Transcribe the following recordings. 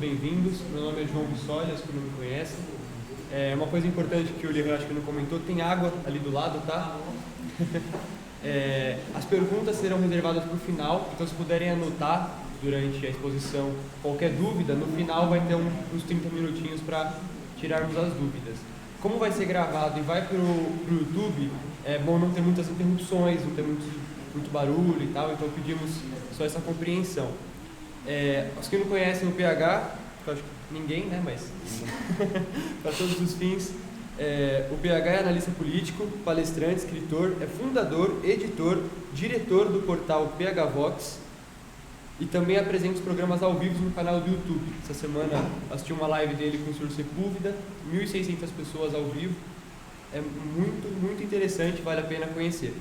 bem-vindos. Meu nome é João Bissoli, acho que não me conhecem. Uma coisa importante que o Liran acho que não comentou, tem água ali do lado, tá? As perguntas serão reservadas para o final, então se puderem anotar durante a exposição qualquer dúvida, no final vai ter uns 30 minutinhos para tirarmos as dúvidas. Como vai ser gravado e vai para o YouTube, é bom não ter muitas interrupções, não ter muito barulho e tal, então pedimos só essa compreensão. Os que não conhecem o PH, eu acho que ninguém, né, mas para todos os fins, o PH é analista político, palestrante, escritor, é fundador, editor, diretor do portal PH Vox e também apresenta os programas ao vivo no canal do YouTube. Essa semana assisti uma live dele com o Sr. Sepúlveda, 1.600 pessoas ao vivo, é muito interessante, vale a pena conhecer.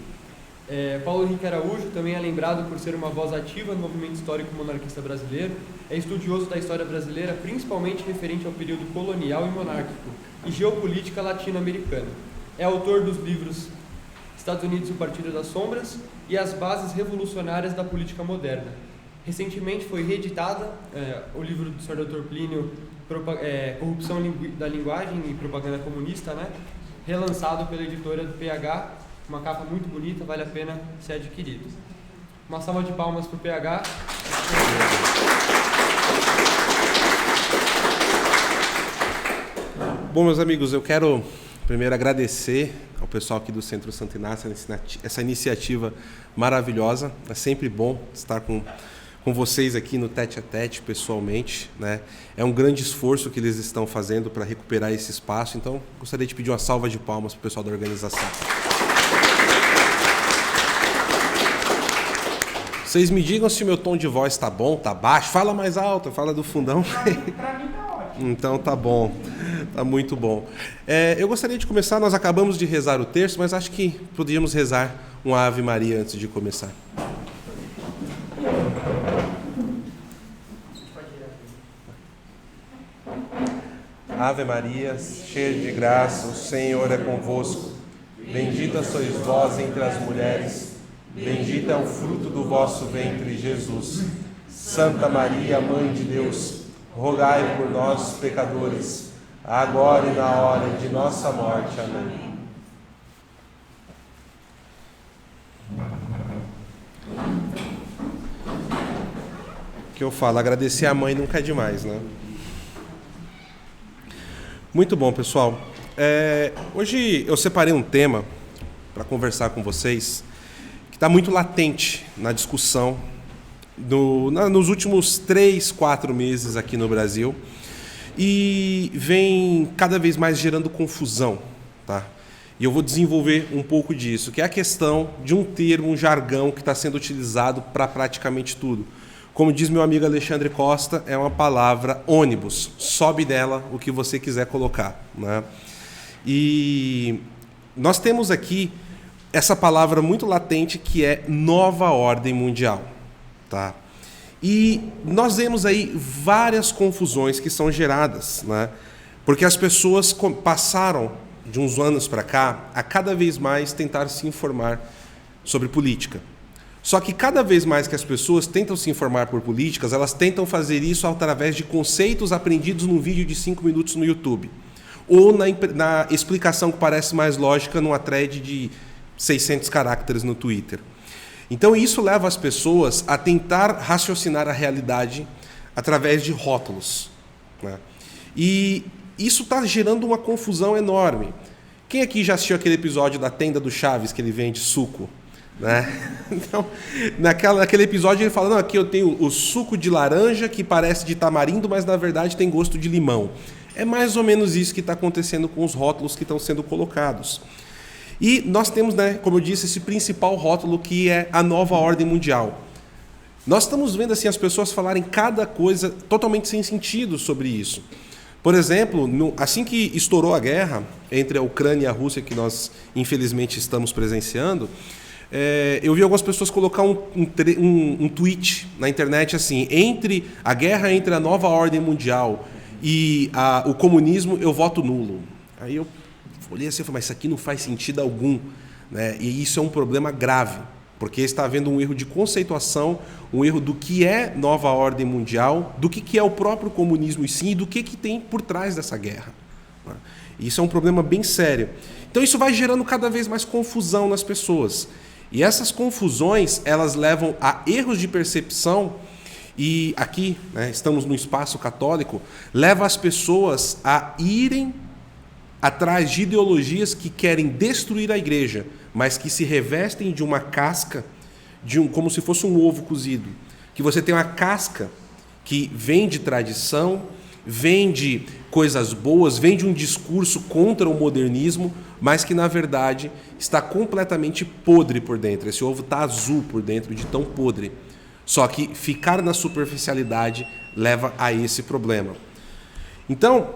Paulo Henrique Araújo também é lembrado por ser uma voz ativa no movimento histórico monarquista brasileiro, é estudioso da história brasileira, principalmente referente ao período colonial e monárquico, e geopolítica latino-americana. É autor dos livros Estados Unidos e o Partido das Sombras e As Bases Revolucionárias da Política Moderna. Recentemente foi reeditada o livro do Sr. Dr. Plínio, Corrupção da Linguagem e Propaganda Comunista, né? Relançado pela editora do PH, uma capa muito bonita, vale a pena ser adquirido. Uma salva de palmas para o PH. Bom, meus amigos, eu quero primeiro agradecer ao pessoal aqui do Centro Santo Inácio essa iniciativa maravilhosa. É sempre bom estar com vocês aqui no Tete a Tete, pessoalmente, né? É um grande esforço que eles estão fazendo para recuperar esse espaço, então gostaria de pedir uma salva de palmas para o pessoal da organização. Vocês me digam se o meu tom de voz está bom, está baixo, fala mais alto, fala do fundão. Para mim tá ótimo. Então tá bom, tá muito bom. Eu gostaria de começar, nós acabamos de rezar o terço, mas acho que podíamos rezar uma Ave Maria antes de começar. Ave Maria, cheia de graça, o Senhor é convosco. Bendita sois vós entre as mulheres, bendito é o fruto do vosso ventre, Jesus. Santa Maria, Mãe de Deus, rogai por nós, pecadores, agora e na hora de nossa morte. Amém. O que eu falo, agradecer a mãe nunca é demais, né? Muito bom, pessoal. Hoje eu separei um tema para conversar com vocês que está muito latente na discussão nos últimos 3, 4 meses aqui no Brasil e vem cada vez mais gerando confusão, tá? E eu vou desenvolver um pouco disso, que é a questão de um termo, um jargão que está sendo utilizado para praticamente tudo. Como diz meu amigo Alexandre Costa, é uma palavra ônibus, sobe dela o que você quiser colocar, né? E nós temos aqui essa palavra muito latente que é nova ordem mundial, tá? E nós vemos aí várias confusões que são geradas, né? Porque as pessoas passaram de uns anos para cá a cada vez mais tentar se informar sobre política. Só que cada vez mais que as pessoas tentam se informar por políticas, elas tentam fazer isso através de conceitos aprendidos num vídeo de 5 minutos no YouTube. Ou na explicação que parece mais lógica numa thread de 600 caracteres no Twitter. Então isso leva as pessoas a tentar raciocinar a realidade através de rótulos, né? E isso está gerando uma confusão enorme. Quem aqui já assistiu aquele episódio da tenda do Chaves que ele vende suco? Né? Então, naquele episódio ele fala, não, aqui eu tenho o suco de laranja que parece de tamarindo, mas na verdade tem gosto de limão. É mais ou menos isso que está acontecendo com os rótulos que estão sendo colocados. E nós temos, né, como eu disse, esse principal rótulo que é a nova ordem mundial. Nós estamos vendo assim, as pessoas falarem cada coisa totalmente sem sentido sobre isso. Por exemplo, assim que estourou a guerra entre a Ucrânia e a Rússia, que nós infelizmente estamos presenciando, eu vi algumas pessoas colocar um tweet na internet assim, entre a guerra entre a nova ordem mundial e o comunismo, eu voto nulo. Aí eu olhei assim e falei, mas isso aqui não faz sentido algum, né? E isso é um problema grave, porque está havendo um erro de conceituação, um erro do que é nova ordem mundial, do que é o próprio comunismo em si e do que tem por trás dessa guerra. Isso é um problema bem sério. Então isso vai gerando cada vez mais confusão nas pessoas. E essas confusões, elas levam a erros de percepção, e aqui, estamos no espaço católico, leva as pessoas a irem atrás de ideologias que querem destruir a igreja, mas que se revestem de uma casca, como se fosse um ovo cozido. Que você tem uma casca que vem de tradição, vem de coisas boas, vem de um discurso contra o modernismo, mas que, na verdade, está completamente podre por dentro. Esse ovo está azul por dentro, de tão podre. Só que ficar na superficialidade leva a esse problema. Então,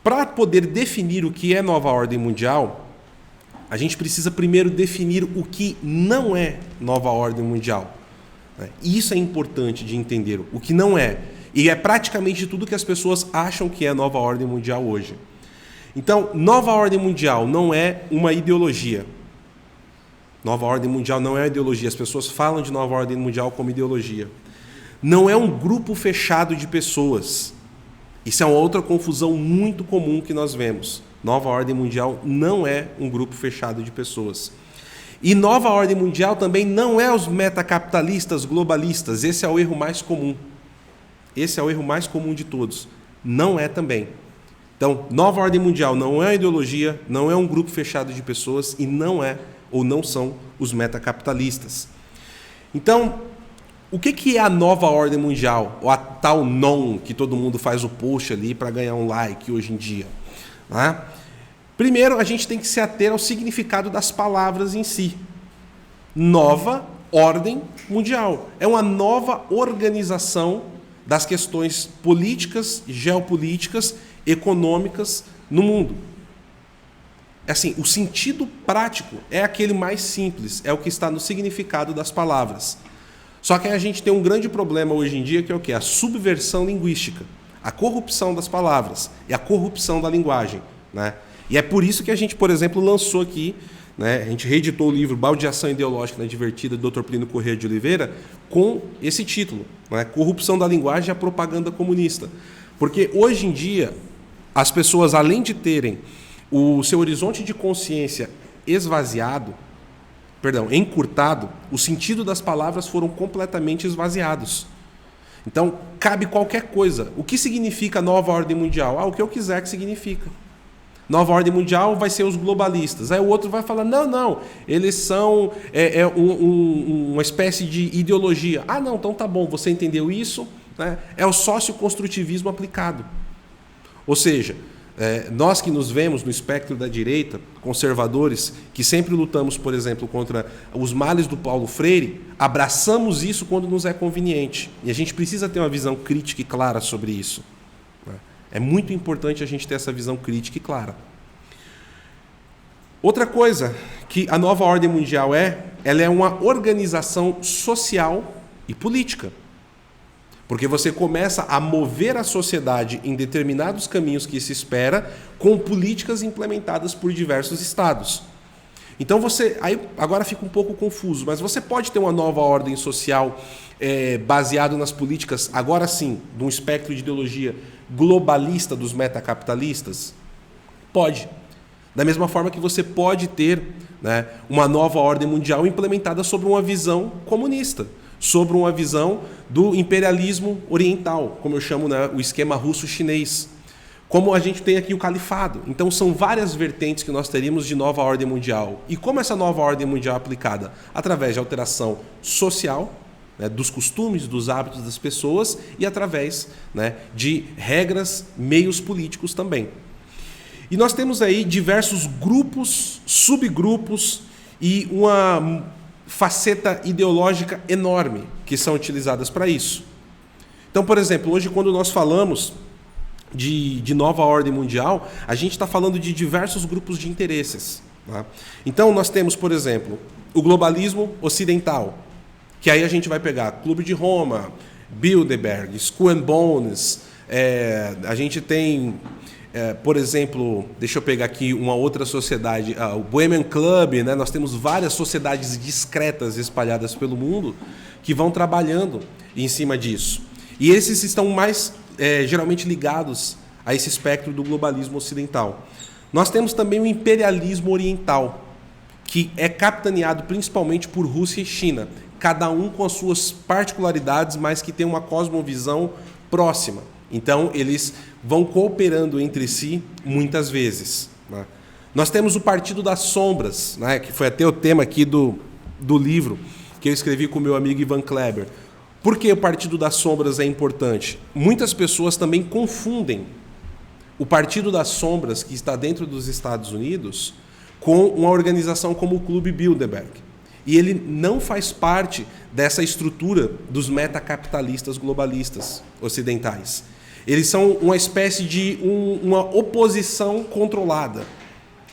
para poder definir o que é nova ordem mundial, a gente precisa primeiro definir o que não é nova ordem mundial. Isso é importante de entender, o que não é. E é praticamente tudo que as pessoas acham que é nova ordem mundial hoje. Então, nova ordem mundial não é uma ideologia. Nova ordem mundial não é uma ideologia. As pessoas falam de nova ordem mundial como ideologia. Não é um grupo fechado de pessoas. Isso é uma outra confusão muito comum que nós vemos. Nova ordem mundial não é um grupo fechado de pessoas. E nova ordem mundial também não é os metacapitalistas globalistas. Esse é o erro mais comum. Esse é o erro mais comum de todos. Não é também. Então, nova ordem mundial não é uma ideologia, não é um grupo fechado de pessoas e não é ou não são os metacapitalistas. Então, o que é a nova ordem mundial? Ou a tal non, que todo mundo faz o post ali para ganhar um like hoje em dia? Primeiro, a gente tem que se ater ao significado das palavras em si. Nova ordem mundial. É uma nova organização das questões políticas, geopolíticas, econômicas no mundo. Assim, o sentido prático é aquele mais simples, é o que está no significado das palavras. Só que a gente tem um grande problema hoje em dia, que é o quê? A subversão linguística, a corrupção das palavras e a corrupção da linguagem, E é por isso que a gente, por exemplo, lançou aqui, a gente reeditou o livro Baldeação Ideológica na Divertida, do Dr. Plínio Corrêa de Oliveira, com esse título, Corrupção da Linguagem e a Propaganda Comunista. Porque hoje em dia, as pessoas, além de terem o seu horizonte de consciência encurtado, o sentido das palavras foram completamente esvaziados. Então, cabe qualquer coisa. O que significa nova ordem mundial? O que eu quiser que significa. Nova ordem mundial vai ser os globalistas. Aí o outro vai falar, não, eles são uma espécie de ideologia. Não, então tá bom, você entendeu isso? É o socioconstrutivismo aplicado. Ou seja, nós que nos vemos no espectro da direita, conservadores, que sempre lutamos, por exemplo, contra os males do Paulo Freire, abraçamos isso quando nos é conveniente. E a gente precisa ter uma visão crítica e clara sobre isso. É muito importante a gente ter essa visão crítica e clara. Outra coisa que a nova ordem mundial ela é uma organização social e política. Porque você começa a mover a sociedade em determinados caminhos que se espera, com políticas implementadas por diversos estados. Então aí agora fica um pouco confuso, mas você pode ter uma nova ordem social baseado nas políticas, agora sim, de um espectro de ideologia globalista dos metacapitalistas? Pode. Da mesma forma que você pode ter uma nova ordem mundial implementada sobre uma visão comunista, sobre uma visão do imperialismo oriental, como eu chamo o esquema russo-chinês. Como a gente tem aqui o califado. Então são várias vertentes que nós teríamos de nova ordem mundial. E como essa nova ordem mundial é aplicada? Através de alteração social, dos costumes, dos hábitos das pessoas e através de regras, meios políticos também. E nós temos aí diversos grupos, subgrupos e uma faceta ideológica enorme que são utilizadas para isso. Então, por exemplo, hoje quando nós falamos de nova ordem mundial, a gente está falando de diversos grupos de interesses. Então, nós temos, por exemplo, o globalismo ocidental, que aí a gente vai pegar Clube de Roma, Bilderberg, Skull and Bones, a gente tem Por exemplo, deixa eu pegar aqui uma outra sociedade, o Bohemian Club, né? Nós temos várias sociedades discretas espalhadas pelo mundo que vão trabalhando em cima disso. E esses estão mais geralmente ligados a esse espectro do globalismo ocidental. Nós temos também o imperialismo oriental, que é capitaneado principalmente por Rússia e China, cada um com as suas particularidades, mas que tem uma cosmovisão próxima. Então, eles vão cooperando entre si muitas vezes, né? Nós temos o Partido das Sombras, né, que foi até o tema aqui do livro que eu escrevi com o meu amigo Ivan Kleber. Por que o Partido das Sombras é importante? Muitas pessoas também confundem o Partido das Sombras, que está dentro dos Estados Unidos, com uma organização como o Clube Bilderberg. E ele não faz parte dessa estrutura dos metacapitalistas globalistas ocidentais. Eles são uma espécie de uma oposição controlada,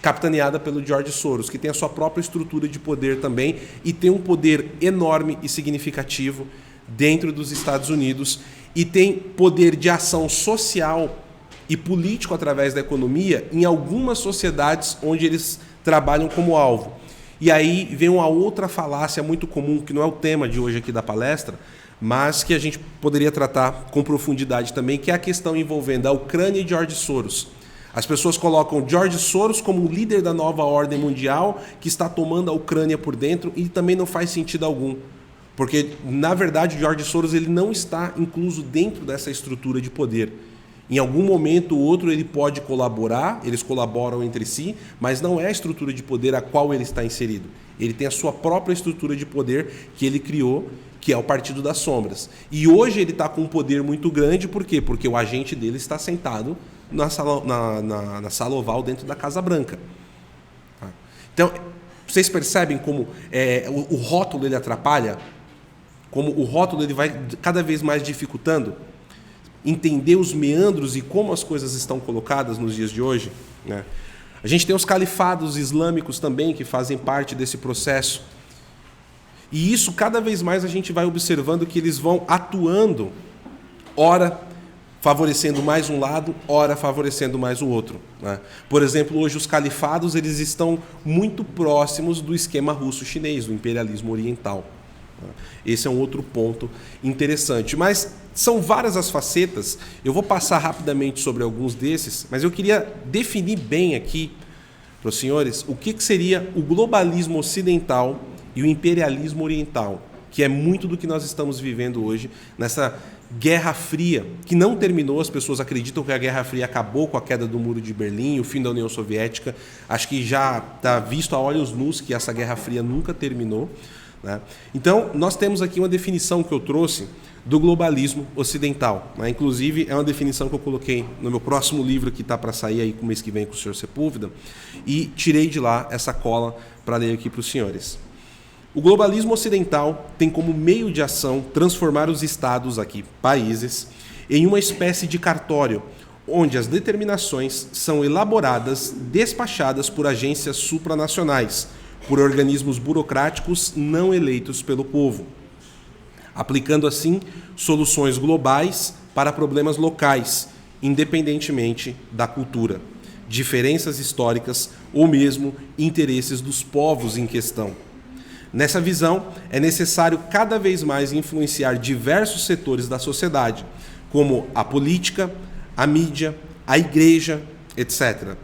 capitaneada pelo George Soros, que tem a sua própria estrutura de poder também e tem um poder enorme e significativo dentro dos Estados Unidos e tem poder de ação social e político através da economia em algumas sociedades onde eles trabalham como alvo. E aí vem uma outra falácia muito comum, que não é o tema de hoje aqui da palestra, mas que a gente poderia tratar com profundidade também, que é a questão envolvendo a Ucrânia e George Soros. As pessoas colocam George Soros como o líder da nova ordem mundial que está tomando a Ucrânia por dentro e também não faz sentido algum. Porque, na verdade, George Soros ele não está incluso dentro dessa estrutura de poder. Em algum momento ou outro ele pode colaborar, eles colaboram entre si, mas não é a estrutura de poder a qual ele está inserido. Ele tem a sua própria estrutura de poder que ele criou, que é o Partido das Sombras. E hoje ele está com um poder muito grande, por quê? Porque o agente dele está sentado na sala oval dentro da Casa Branca. Então, vocês percebem como o rótulo ele atrapalha? Como o rótulo ele vai cada vez mais dificultando entender os meandros e como as coisas estão colocadas nos dias de hoje, né? A gente tem os califados islâmicos também que fazem parte desse processo. E isso cada vez mais a gente vai observando que eles vão atuando, ora favorecendo mais um lado, ora favorecendo mais o outro, né? Por exemplo, hoje os califados eles estão muito próximos do esquema russo-chinês, do imperialismo oriental. Esse é um outro ponto interessante. Mas são várias as facetas. Eu vou passar rapidamente sobre alguns desses, mas eu queria definir bem aqui para os senhores o que seria o globalismo ocidental e o imperialismo oriental, que é muito do que nós estamos vivendo hoje nessa Guerra Fria, que não terminou. As pessoas acreditam que a Guerra Fria acabou com a queda do Muro de Berlim, o fim da União Soviética. Acho que já está visto a olhos nus que essa Guerra Fria nunca terminou, né? Então, nós temos aqui uma definição que eu trouxe do globalismo ocidental, né? Inclusive, é uma definição que eu coloquei no meu próximo livro, que está para sair aí com o mês que vem com o senhor Sepúlveda, e tirei de lá essa cola para ler aqui para os senhores. O globalismo ocidental tem como meio de ação transformar os estados, aqui, países, em uma espécie de cartório, onde as determinações são elaboradas, despachadas por agências supranacionais, por organismos burocráticos não eleitos pelo povo, aplicando assim soluções globais para problemas locais, independentemente da cultura, diferenças históricas ou mesmo interesses dos povos em questão. Nessa visão, é necessário cada vez mais influenciar diversos setores da sociedade, como a política, a mídia, a igreja, etc.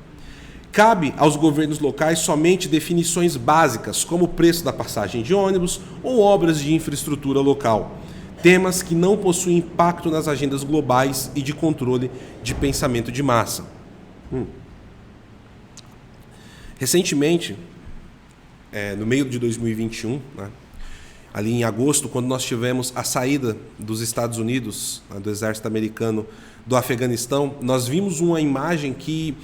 Cabe aos governos locais somente definições básicas, como o preço da passagem de ônibus ou obras de infraestrutura local, temas que não possuem impacto nas agendas globais e de controle de pensamento de massa. Recentemente, no meio de 2021, né, ali em agosto, quando nós tivemos a saída dos Estados Unidos, do exército americano, do Afeganistão, nós vimos uma imagem que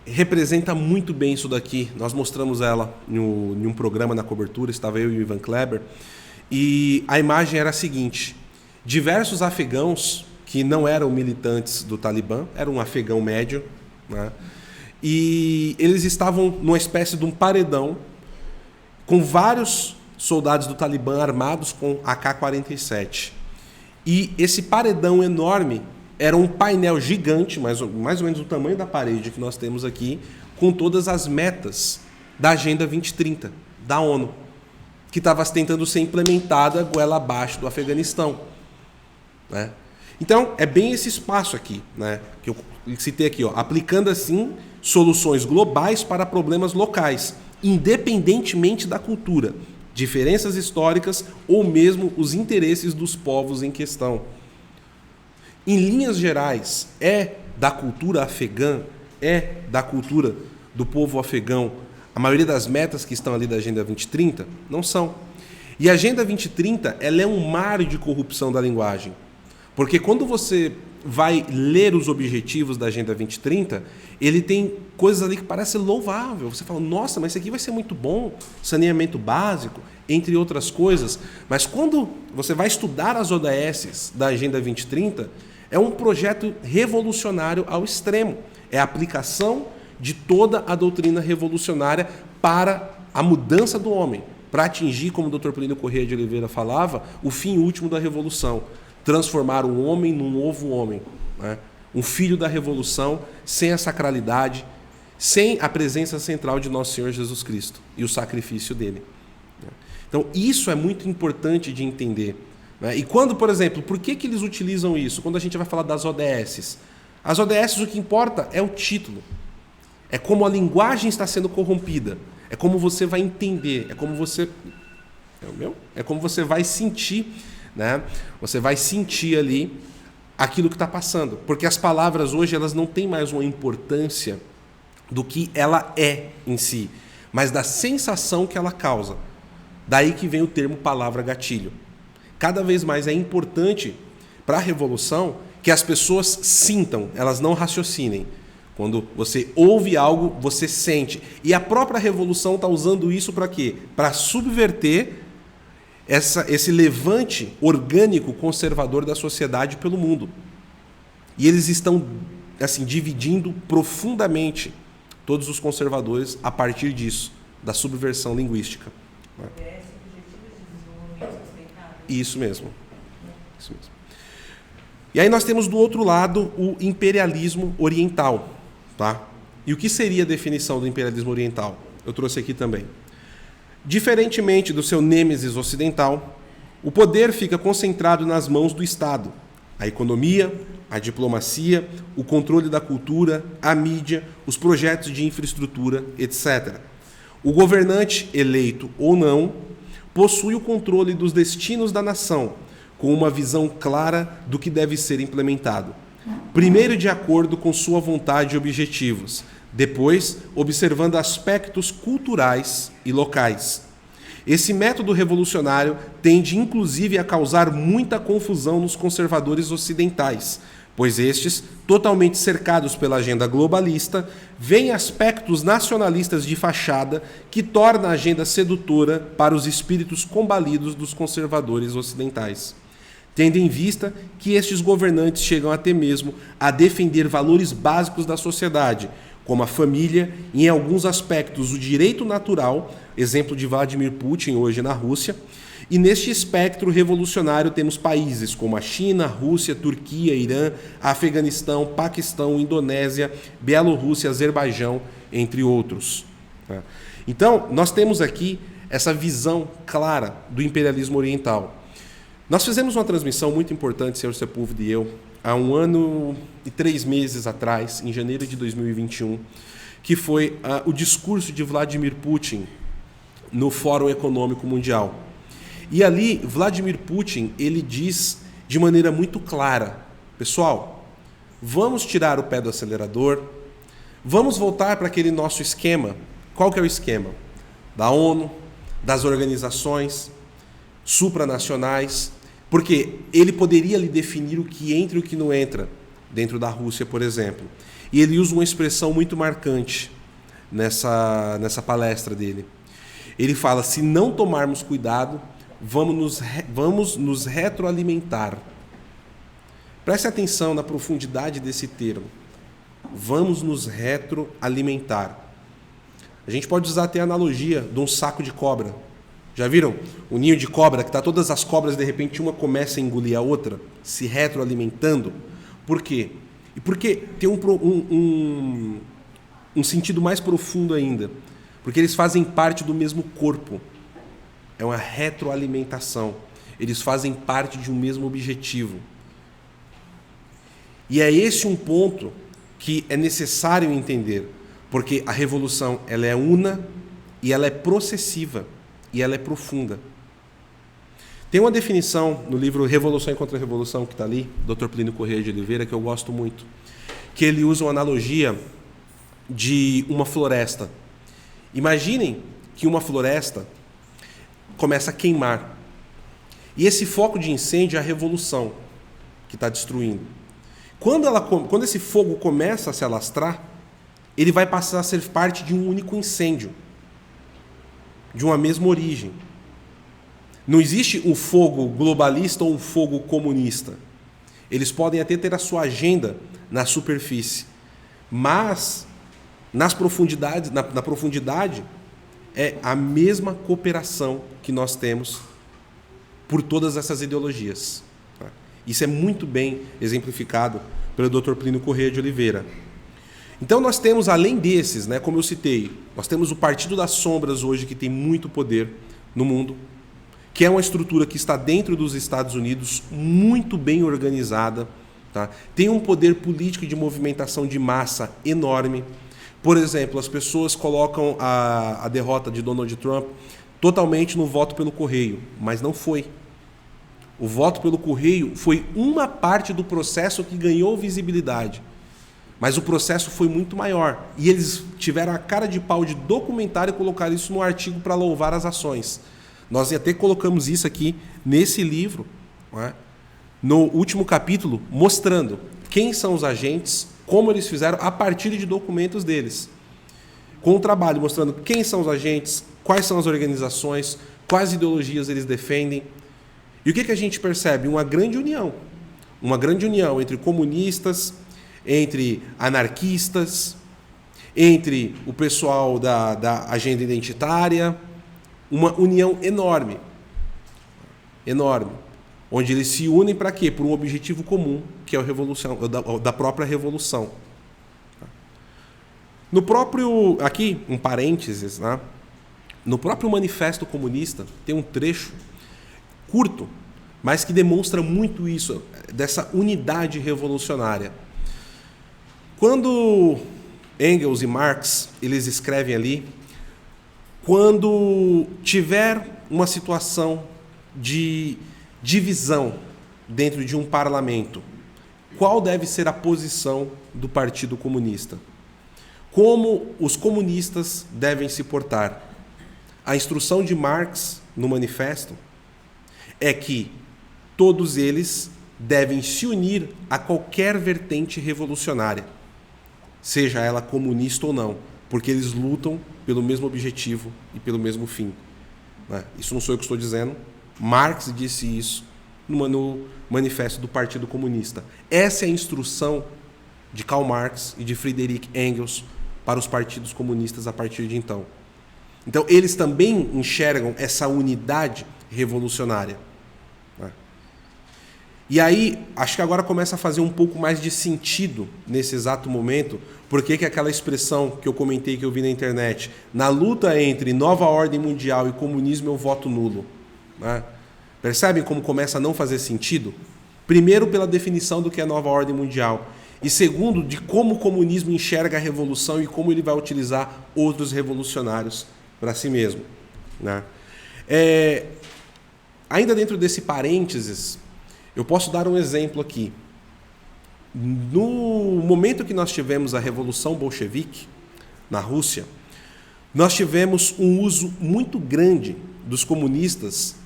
representa muito bem isso daqui. Nós mostramos ela em um programa na cobertura, estava eu e o Ivan Kleber, e a imagem era a seguinte: diversos afegãos que não eram militantes do Talibã, era um afegão médio, né, e eles estavam numa espécie de um paredão com vários soldados do Talibã armados com AK-47. E esse paredão enorme era um painel gigante, mais ou menos do tamanho da parede que nós temos aqui, com todas as metas da Agenda 2030, da ONU, que estava tentando ser implementada goela abaixo do Afeganistão. Né? Então, é bem esse espaço aqui, né, que eu citei aqui, ó, aplicando assim soluções globais para problemas locais, independentemente da cultura, diferenças históricas ou mesmo os interesses dos povos em questão. Em linhas gerais, é da cultura afegã, é da cultura do povo afegão a maioria das metas que estão ali da Agenda 2030? Não são. E a Agenda 2030 ela é um mar de corrupção da linguagem. Porque quando você vai ler os objetivos da Agenda 2030, ele tem coisas ali que parecem louvável. Você fala, nossa, mas isso aqui vai ser muito bom, saneamento básico, entre outras coisas. Mas quando você vai estudar as ODSs da Agenda 2030, é um projeto revolucionário ao extremo. É a aplicação de toda a doutrina revolucionária para a mudança do homem, para atingir, como o Dr. Plínio Corrêa de Oliveira falava, o fim último da revolução. Transformar o homem num novo homem, né? Um filho da revolução sem a sacralidade, sem a presença central de nosso Senhor Jesus Cristo e o sacrifício dele. Então, isso é muito importante de entender. Né? E quando, por exemplo, por que eles utilizam isso? Quando a gente vai falar das ODSs. As ODSs, o que importa é o título. É como a linguagem está sendo corrompida. É como você vai entender. É como você... É como você vai sentir... Né? Você vai sentir ali aquilo que está passando, porque as palavras hoje elas não têm mais uma importância do que ela é em si, mas da sensação que ela causa. Daí que vem o termo palavra gatilho. Cada vez mais é importante para a revolução que as pessoas sintam, elas não raciocinem. Quando você ouve algo, você sente. E a própria revolução está usando isso para quê? Para subverter esse levante orgânico conservador da sociedade pelo mundo. E eles estão assim dividindo profundamente todos os conservadores a partir disso, da subversão linguística. Isso mesmo. Isso mesmo. E aí nós temos do outro lado o imperialismo oriental. Tá? E o que seria a definição do imperialismo oriental? Eu trouxe aqui também. Diferentemente do seu nêmesis ocidental, o poder fica concentrado nas mãos do Estado. A economia, a diplomacia, o controle da cultura, a mídia, os projetos de infraestrutura, etc. O governante, eleito ou não, possui o controle dos destinos da nação, com uma visão clara do que deve ser implementado. Primeiro, de acordo com sua vontade e objetivos. Depois, observando aspectos culturais e locais. Esse método revolucionário tende, inclusive, a causar muita confusão nos conservadores ocidentais, pois estes, totalmente cercados pela agenda globalista, veem aspectos nacionalistas de fachada que torna a agenda sedutora para os espíritos combalidos dos conservadores ocidentais. Tendo em vista que estes governantes chegam até mesmo a defender valores básicos da sociedade, como a família e, em alguns aspectos, o direito natural, exemplo de Vladimir Putin hoje na Rússia, e neste espectro revolucionário temos países como a China, Rússia, Turquia, Irã, Afeganistão, Paquistão, Indonésia, Bielorrússia, Azerbaijão, entre outros. Então, nós temos aqui essa visão clara do imperialismo oriental. Nós fizemos uma transmissão muito importante, Senhor Sepúlveda e eu, há 1 ano e 3 meses atrás, em janeiro de 2021, que foi o discurso de Vladimir Putin no Fórum Econômico Mundial. E ali, Vladimir Putin, ele diz de maneira muito clara, pessoal, vamos tirar o pé do acelerador, vamos voltar para aquele nosso esquema. Qual que é o esquema? Da ONU, das organizações supranacionais, porque ele poderia lhe definir o que entra e o que não entra dentro da Rússia, por exemplo. E ele usa uma expressão muito marcante nessa palestra dele. Ele fala, se não tomarmos cuidado, vamos nos retroalimentar. Preste atenção na profundidade desse termo. Vamos nos retroalimentar. A gente pode usar até a analogia de um saco de cobra. Já viram? O ninho de cobra, que está todas as cobras, de repente uma começa a engolir a outra, se retroalimentando. Por quê? E porque tem um sentido mais profundo ainda. Porque eles fazem parte do mesmo corpo. É uma retroalimentação. Eles fazem parte de um mesmo objetivo. E é esse um ponto que é necessário entender. Porque a revolução ela é una e ela é processiva e ela é profunda. Tem uma definição no livro Revolução e Contra-Revolução, que está ali, Dr. Plínio Corrêa de Oliveira, que eu gosto muito, que ele usa uma analogia de uma floresta. Imaginem que uma floresta começa a queimar. E esse foco de incêndio é a revolução que está destruindo. Quando esse fogo começa a se alastrar, ele vai passar a ser parte de um único incêndio, de uma mesma origem. Não existe um fogo globalista ou um fogo comunista. Eles podem até ter a sua agenda na superfície, mas nas profundidades, na profundidade é a mesma cooperação que nós temos por todas essas ideologias. Isso é muito bem exemplificado pelo Dr. Plínio Corrêa de Oliveira. Então nós temos, além desses, como eu citei, nós temos o Partido das Sombras hoje, que tem muito poder no mundo, que é uma estrutura que está dentro dos Estados Unidos, muito bem organizada, tá? Tem um poder político de movimentação de massa enorme. Por exemplo, as pessoas colocam a derrota de Donald Trump totalmente no voto pelo correio, mas não foi. O voto pelo correio foi uma parte do processo que ganhou visibilidade, mas o processo foi muito maior. E eles tiveram a cara de pau de documentar e colocar isso no artigo para louvar as ações. Nós até colocamos isso aqui nesse livro, no último capítulo, mostrando quem são os agentes, como eles fizeram a partir de documentos deles. Com o trabalho mostrando quem são os agentes, quais são as organizações, quais ideologias eles defendem. E o que a gente percebe? Uma grande união entre comunistas, entre anarquistas, entre o pessoal da agenda identitária, uma união enorme, onde eles se unem para quê? Por um objetivo comum, que é a revolução, da própria revolução. No próprio, aqui um parênteses, no próprio Manifesto Comunista tem um trecho curto, mas que demonstra muito isso, dessa unidade revolucionária. Quando Engels e Marx, eles escrevem ali, quando tiver uma situação de divisão dentro de um parlamento, qual deve ser a posição do Partido Comunista? Como os comunistas devem se portar? A instrução de Marx no manifesto é que todos eles devem se unir a qualquer vertente revolucionária, seja ela comunista ou não, porque eles lutam pelo mesmo objetivo e pelo mesmo fim. Isso não sou eu que estou dizendo. Marx disse isso no manifesto do Partido Comunista. Essa é a instrução de Karl Marx e de Friedrich Engels para os partidos comunistas a partir de então. Então, eles também enxergam essa unidade revolucionária. E aí, acho que agora começa a fazer um pouco mais de sentido nesse exato momento, porque que aquela expressão que eu comentei, que eu vi na internet, na luta entre nova ordem mundial e comunismo eu voto nulo. Percebem como começa a não fazer sentido? Primeiro, pela definição do que é nova ordem mundial. E segundo, de como o comunismo enxerga a revolução e como ele vai utilizar outros revolucionários para si mesmo. Ainda dentro desse parênteses, eu posso dar um exemplo aqui. No momento que nós tivemos a Revolução Bolchevique, na Rússia, nós tivemos um uso muito grande dos comunistas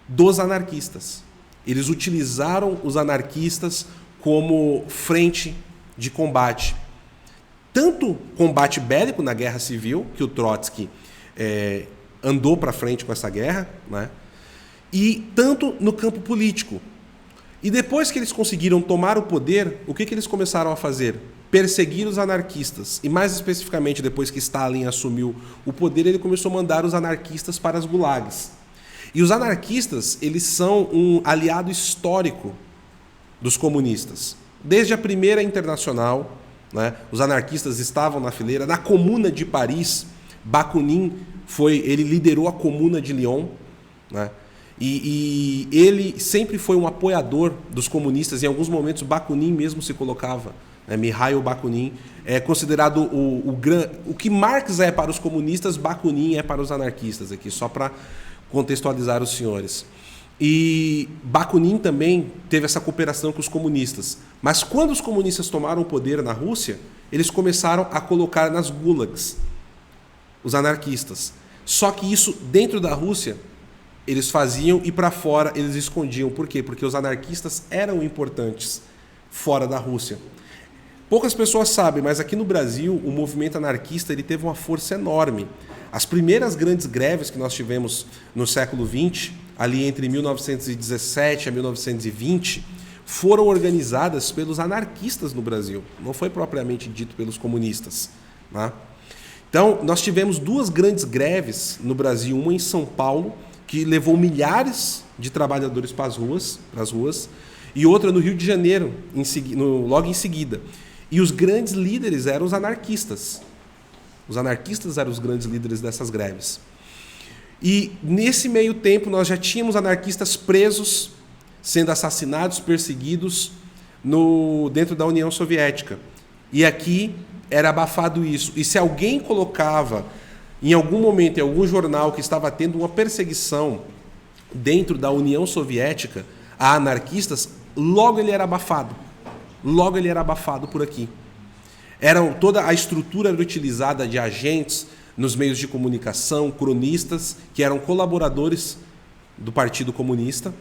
dos anarquistas. Eles utilizaram os anarquistas como frente de combate. Tanto combate bélico na Guerra Civil, que o Trotsky andou para frente com essa guerra, e tanto no campo político. E depois que eles conseguiram tomar o poder, o que eles começaram a fazer? Perseguir os anarquistas. E mais especificamente, depois que Stalin assumiu o poder, ele começou a mandar os anarquistas para as gulags. E os anarquistas, eles são um aliado histórico dos comunistas. Desde a Primeira Internacional, né, os anarquistas estavam na fileira. Na Comuna de Paris, Bakunin ele liderou a Comuna de Lyon, né, e ele sempre foi um apoiador dos comunistas. Em alguns momentos, Bakunin mesmo se colocava, né, Mikhail Bakunin é considerado o que Marx é para os comunistas, Bakunin é para os anarquistas, aqui só para contextualizar os senhores. E Bakunin também teve essa cooperação com os comunistas. Mas quando os comunistas tomaram o poder na Rússia, eles começaram a colocar nas gulags os anarquistas. Só que isso, dentro da Rússia, eles faziam e para fora eles escondiam. Por quê? Porque os anarquistas eram importantes fora da Rússia. Poucas pessoas sabem, mas aqui no Brasil o movimento anarquista ele teve uma força enorme. As primeiras grandes greves que nós tivemos no século XX, ali entre 1917 a 1920, foram organizadas pelos anarquistas no Brasil. Não foi propriamente dito pelos comunistas, né? Então, nós tivemos duas grandes greves no Brasil, uma em São Paulo, que levou milhares de trabalhadores para as ruas, e outra no Rio de Janeiro, logo em seguida. E os grandes líderes eram os anarquistas. Os anarquistas eram os grandes líderes dessas greves. E nesse meio tempo nós já tínhamos anarquistas presos, sendo assassinados, perseguidos dentro da União Soviética. E aqui era abafado isso. E se alguém colocava em algum momento, em algum jornal, que estava tendo uma perseguição dentro da União Soviética a anarquistas, logo ele era abafado. Logo ele era abafado por aqui. Toda a estrutura era utilizada de agentes nos meios de comunicação, cronistas, que eram colaboradores do Partido Comunista.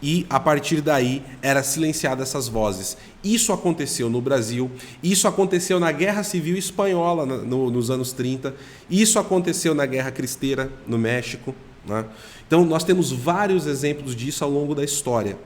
E, a partir daí, era silenciada essas vozes. Isso aconteceu no Brasil, isso aconteceu na Guerra Civil Espanhola nos anos 30, isso aconteceu na Guerra Cristeira, no México, né? Então, nós temos vários exemplos disso ao longo da história.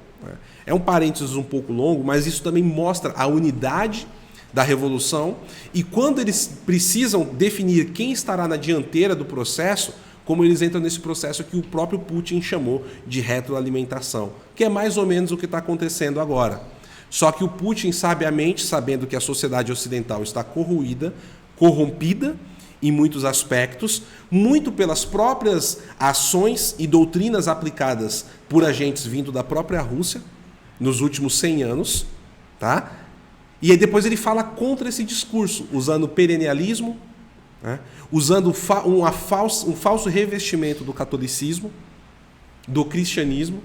É um parênteses um pouco longo, mas isso também mostra a unidade da Revolução, e quando eles precisam definir quem estará na dianteira do processo, como eles entram nesse processo que o próprio Putin chamou de retroalimentação, que é mais ou menos o que está acontecendo agora. Só que o Putin, sabiamente, sabendo que a sociedade ocidental está corrompida em muitos aspectos, muito pelas próprias ações e doutrinas aplicadas por agentes vindo da própria Rússia nos últimos 100 anos, tá? E aí depois ele fala contra esse discurso, usando perennialismo, né? Usando um falso revestimento do catolicismo, do cristianismo,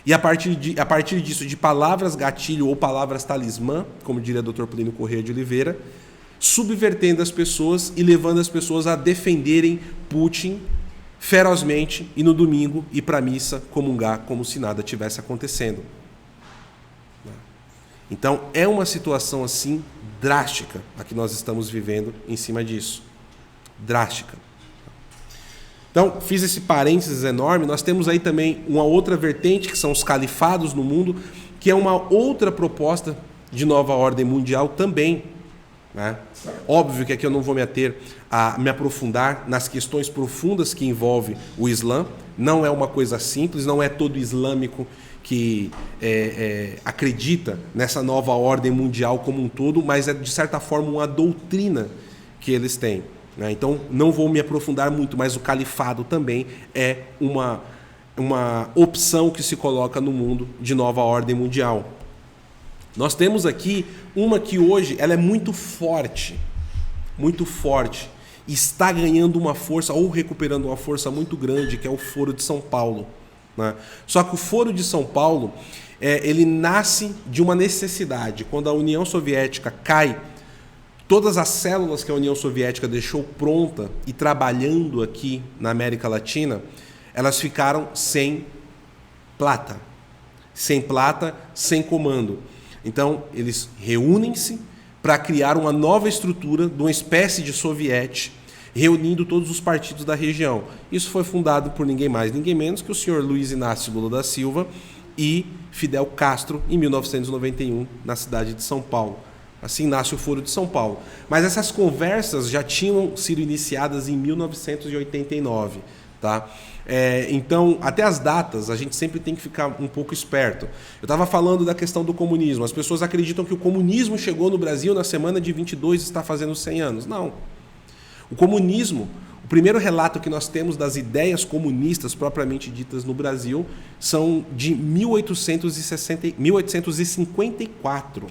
e a partir disso, de palavras gatilho ou palavras talismã, como diria o Dr. Plínio Corrêa de Oliveira, subvertendo as pessoas e levando as pessoas a defenderem Putin ferozmente e no domingo ir para a missa comungar como se nada tivesse acontecendo. Então, é uma situação assim drástica a que nós estamos vivendo em cima disso. Drástica. Então, fiz esse parênteses enorme. Nós temos aí também uma outra vertente, que são os califados no mundo, que é uma outra proposta de nova ordem mundial também, né? Óbvio que aqui eu não vou me aprofundar nas questões profundas que envolvem o Islã. Não é uma coisa simples, não é todo islâmico que acredita nessa nova ordem mundial como um todo, mas é, de certa forma, uma doutrina que eles têm, né? Então, não vou me aprofundar muito, mas o califado também é uma opção que se coloca no mundo de nova ordem mundial. Nós temos aqui uma que hoje ela é muito forte, está ganhando uma força ou recuperando uma força muito grande, que é o Foro de São Paulo, né? Só que o Foro de São Paulo ele nasce de uma necessidade. Quando a União Soviética cai, todas as células que a União Soviética deixou pronta e trabalhando aqui na América Latina, elas ficaram sem plata, sem comando. Então, eles reúnem-se para criar uma nova estrutura de uma espécie de soviete, reunindo todos os partidos da região. Isso foi fundado por ninguém mais, ninguém menos que o senhor Luiz Inácio Lula da Silva e Fidel Castro, em 1991, na cidade de São Paulo. Assim nasce o Foro de São Paulo. Mas essas conversas já tinham sido iniciadas em 1989, tá? Então, até as datas, a gente sempre tem que ficar um pouco esperto. Eu estava falando da questão do comunismo. As pessoas acreditam que o comunismo chegou no Brasil na semana de 22 e está fazendo 100 anos. Não. O comunismo, o primeiro relato que nós temos das ideias comunistas propriamente ditas no Brasil são de 1854.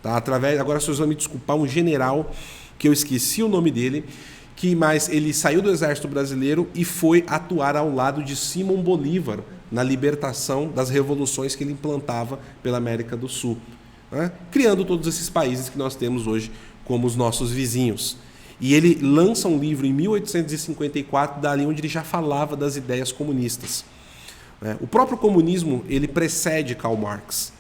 Tá? Agora vocês vão me desculpar, um general, que eu esqueci o nome dele, mas ele saiu do exército brasileiro e foi atuar ao lado de Simão Bolívar na libertação das revoluções que ele implantava pela América do Sul, né? Criando todos esses países que nós temos hoje como os nossos vizinhos. E ele lança um livro em 1854, dali onde ele já falava das ideias comunistas. O próprio comunismo, ele precede Karl Marx.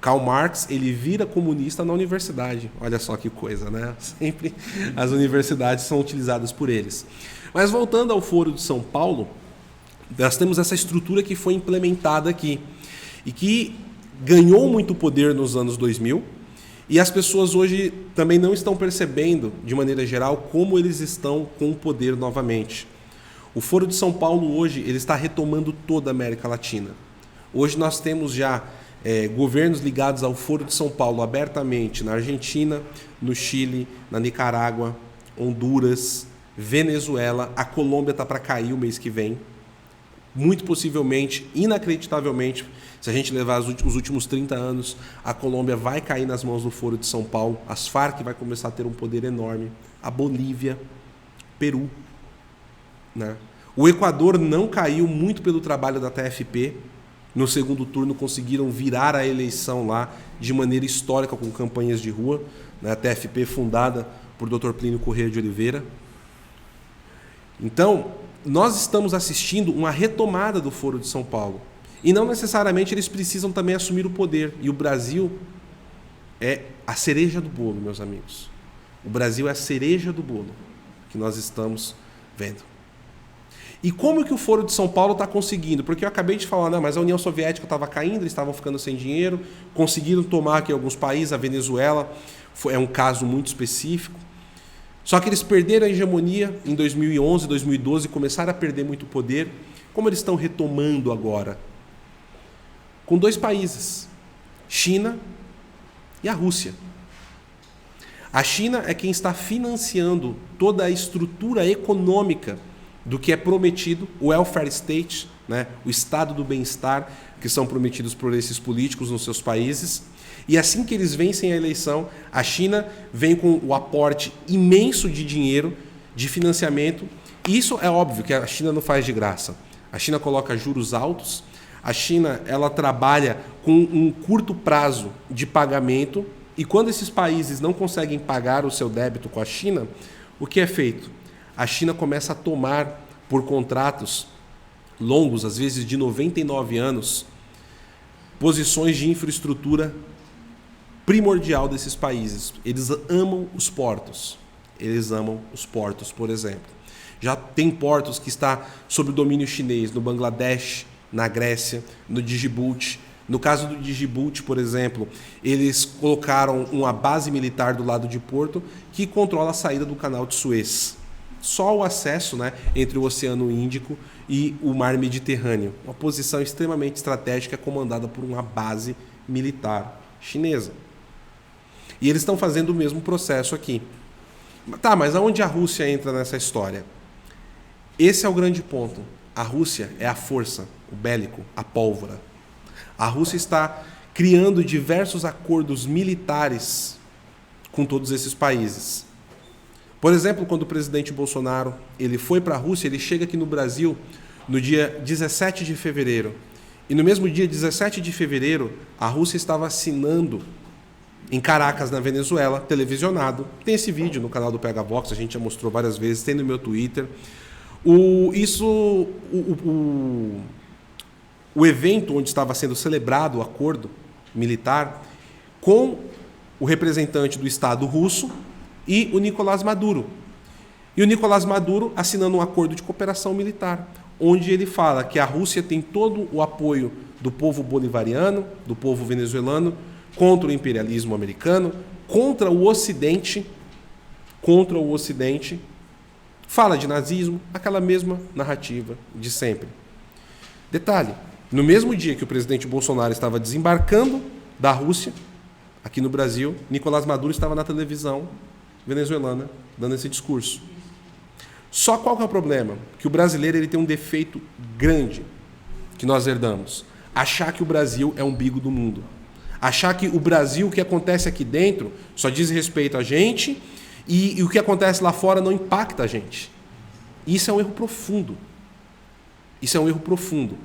Karl Marx, ele vira comunista na universidade. Olha só que coisa, né? Sempre as universidades são utilizadas por eles. Mas voltando ao Foro de São Paulo, nós temos essa estrutura que foi implementada aqui e que ganhou muito poder nos anos 2000, e as pessoas hoje também não estão percebendo, de maneira geral, como eles estão com o poder novamente. O Foro de São Paulo hoje ele está retomando toda a América Latina. Hoje nós temos já governos ligados ao Foro de São Paulo abertamente na Argentina, no Chile, na Nicarágua, Honduras, Venezuela. A Colômbia está para cair o mês que vem. Muito possivelmente, inacreditavelmente, se a gente levar os últimos 30 anos, a Colômbia vai cair nas mãos do Foro de São Paulo. As Farc vai começar a ter um poder enorme. A Bolívia, Peru, né? O Equador não caiu muito pelo trabalho da TFP. No segundo turno conseguiram virar a eleição lá de maneira histórica com campanhas de rua, né? A TFP fundada por Dr. Plínio Corrêa de Oliveira. Então, nós estamos assistindo uma retomada do Foro de São Paulo. E não necessariamente eles precisam também assumir o poder. E o Brasil é a cereja do bolo, meus amigos. O Brasil é a cereja do bolo que nós estamos vendo. E como que o Foro de São Paulo está conseguindo? Porque eu acabei de falar, não, mas a União Soviética estava caindo, eles estavam ficando sem dinheiro, conseguiram tomar aqui alguns países, a Venezuela é um caso muito específico. Só que eles perderam a hegemonia em 2011, 2012, começaram a perder muito poder. Como eles estão retomando agora? Com dois países, China e a Rússia. A China é quem está financiando toda a estrutura econômica do que é prometido, o welfare state, né, o estado do bem-estar, que são prometidos por esses políticos nos seus países. E assim que eles vencem a eleição, a China vem com o aporte imenso de dinheiro, de financiamento. E isso é óbvio que a China não faz de graça. A China coloca juros altos, a China ela trabalha com um curto prazo de pagamento, e quando esses países não conseguem pagar o seu débito com a China, o que é feito? A China começa a tomar, por contratos longos, às vezes de 99 anos, posições de infraestrutura primordial desses países. Eles amam os portos. Eles amam os portos, por exemplo. Já tem portos que estão sob o domínio chinês, no Bangladesh, na Grécia, no Djibouti. No caso do Djibouti, por exemplo, eles colocaram uma base militar do lado de Porto que controla a saída do canal de Suez. Só o acesso, né, entre o Oceano Índico e o Mar Mediterrâneo. Uma posição extremamente estratégica comandada por uma base militar chinesa. E eles estão fazendo o mesmo processo aqui. Tá, mas aonde a Rússia entra nessa história? Esse é o grande ponto. A Rússia é a força, o bélico, a pólvora. A Rússia está criando diversos acordos militares com todos esses países. Por exemplo, quando o presidente Bolsonaro ele foi para a Rússia, ele chega aqui no Brasil no dia 17 de fevereiro. E no mesmo dia 17 de fevereiro, a Rússia estava assinando em Caracas, na Venezuela, televisionado. Tem esse vídeo no canal do PH Vox, a gente já mostrou várias vezes, tem no meu Twitter. O evento onde estava sendo celebrado o acordo militar com o representante do Estado russo e o Nicolás Maduro. E o Nicolás Maduro assinando um acordo de cooperação militar, onde ele fala que a Rússia tem todo o apoio do povo bolivariano, do povo venezuelano, contra o imperialismo americano, contra o Ocidente, Fala de nazismo, aquela mesma narrativa de sempre. Detalhe, no mesmo dia que o presidente Bolsonaro estava desembarcando da Rússia, aqui no Brasil, Nicolás Maduro estava na televisão venezuelana dando esse discurso. Só qual que é o problema? Que o brasileiro ele tem um defeito grande que nós herdamos. Achar que o Brasil é o umbigo do mundo. Achar que o Brasil, o que acontece aqui dentro, só diz respeito a gente e o que acontece lá fora não impacta a gente. Isso é um erro profundo. Isso é um erro profundo.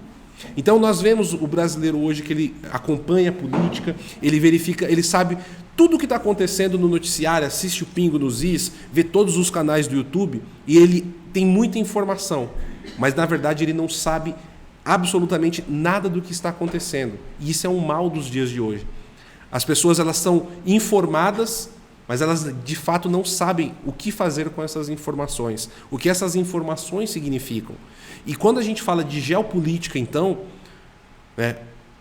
Então nós vemos o brasileiro hoje que ele acompanha a política, ele verifica, ele sabe tudo o que está acontecendo no noticiário, assiste o Pingo nos Is, vê todos os canais do YouTube e ele tem muita informação, mas na verdade ele não sabe absolutamente nada do que está acontecendo. E isso é um mal dos dias de hoje. As pessoas elas são informadas, mas elas de fato não sabem o que fazer com essas informações, o que essas informações significam. E quando a gente fala de geopolítica, então,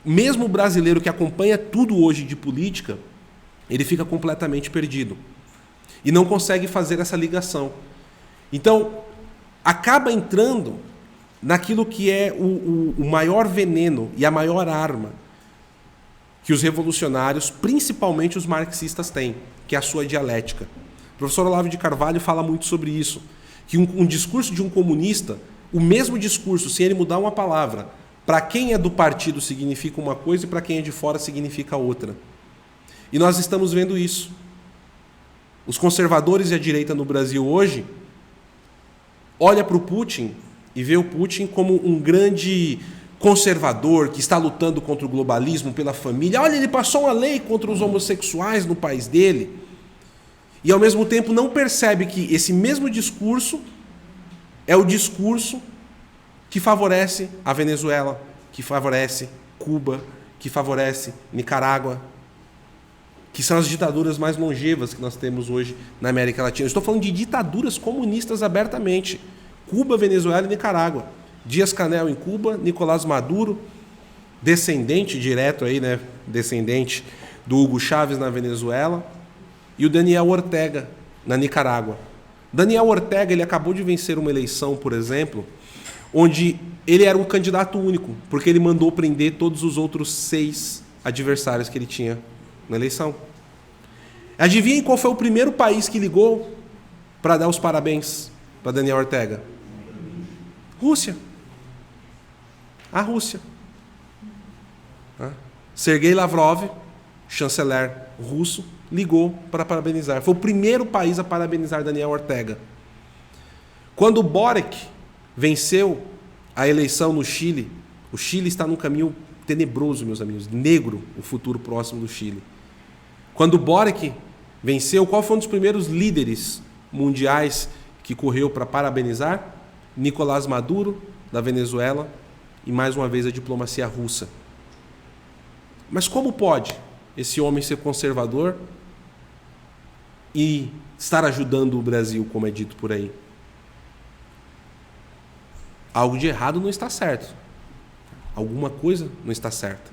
mesmo o brasileiro que acompanha tudo hoje de política, ele fica completamente perdido e não consegue fazer essa ligação. Então, acaba entrando naquilo que é o maior veneno e a maior arma que os revolucionários, principalmente os marxistas, têm, que é a sua dialética. O professor Olavo de Carvalho fala muito sobre isso, que um discurso de um comunista, o mesmo discurso, sem ele mudar uma palavra, para quem é do partido significa uma coisa e para quem é de fora significa outra. E nós estamos vendo isso. Os conservadores e a direita no Brasil hoje olha para o Putin e vê o Putin como um grande conservador que está lutando contra o globalismo, pela família. Olha, ele passou uma lei contra os homossexuais no país dele. E ao mesmo tempo não percebe que esse mesmo discurso é o discurso que favorece a Venezuela, que favorece Cuba, que favorece Nicarágua, que são as ditaduras mais longevas que nós temos hoje na América Latina. Eu estou falando de ditaduras comunistas abertamente. Cuba, Venezuela e Nicarágua. Díaz-Canel em Cuba, Nicolás Maduro, descendente direto aí, né, descendente do Hugo Chávez na Venezuela, e o Daniel Ortega na Nicarágua. Daniel Ortega ele acabou de vencer uma eleição, por exemplo, onde ele era um candidato único, porque ele mandou prender todos os outros 6 adversários que ele tinha na eleição. Adivinhem qual foi o primeiro país que ligou para dar os parabéns para Daniel Ortega? Rússia. A Rússia. Sergei Lavrov, chanceler russo, ligou para parabenizar. Foi o primeiro país a parabenizar Daniel Ortega. Quando o Boric venceu a eleição no Chile, o Chile está num caminho tenebroso, meus amigos, negro o futuro próximo do Chile. Quando o Boric venceu, qual foi um dos primeiros líderes mundiais que correu para parabenizar? Nicolás Maduro, da Venezuela, e mais uma vez a diplomacia russa. Mas como pode esse homem ser conservador e estar ajudando o Brasil, como é dito por aí? Algo de errado não está certo. Alguma coisa não está certa.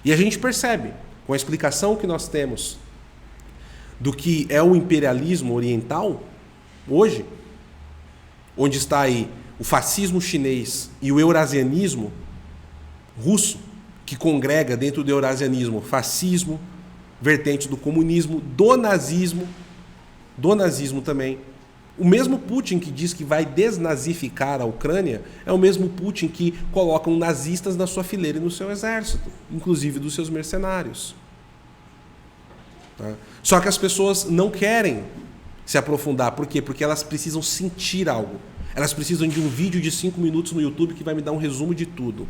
E a gente percebe, com a explicação que nós temos do que é o imperialismo oriental, hoje, onde está aí o fascismo chinês e o eurasianismo russo, que congrega dentro do eurasianismo fascismo, vertentes do comunismo, do nazismo também. O mesmo Putin que diz que vai desnazificar a Ucrânia é o mesmo Putin que coloca nazistas na sua fileira e no seu exército, inclusive dos seus mercenários. Tá? Só que as pessoas não querem se aprofundar. Por quê? Porque elas precisam sentir algo. Elas precisam de um vídeo de 5 minutos no YouTube que vai me dar um resumo de tudo.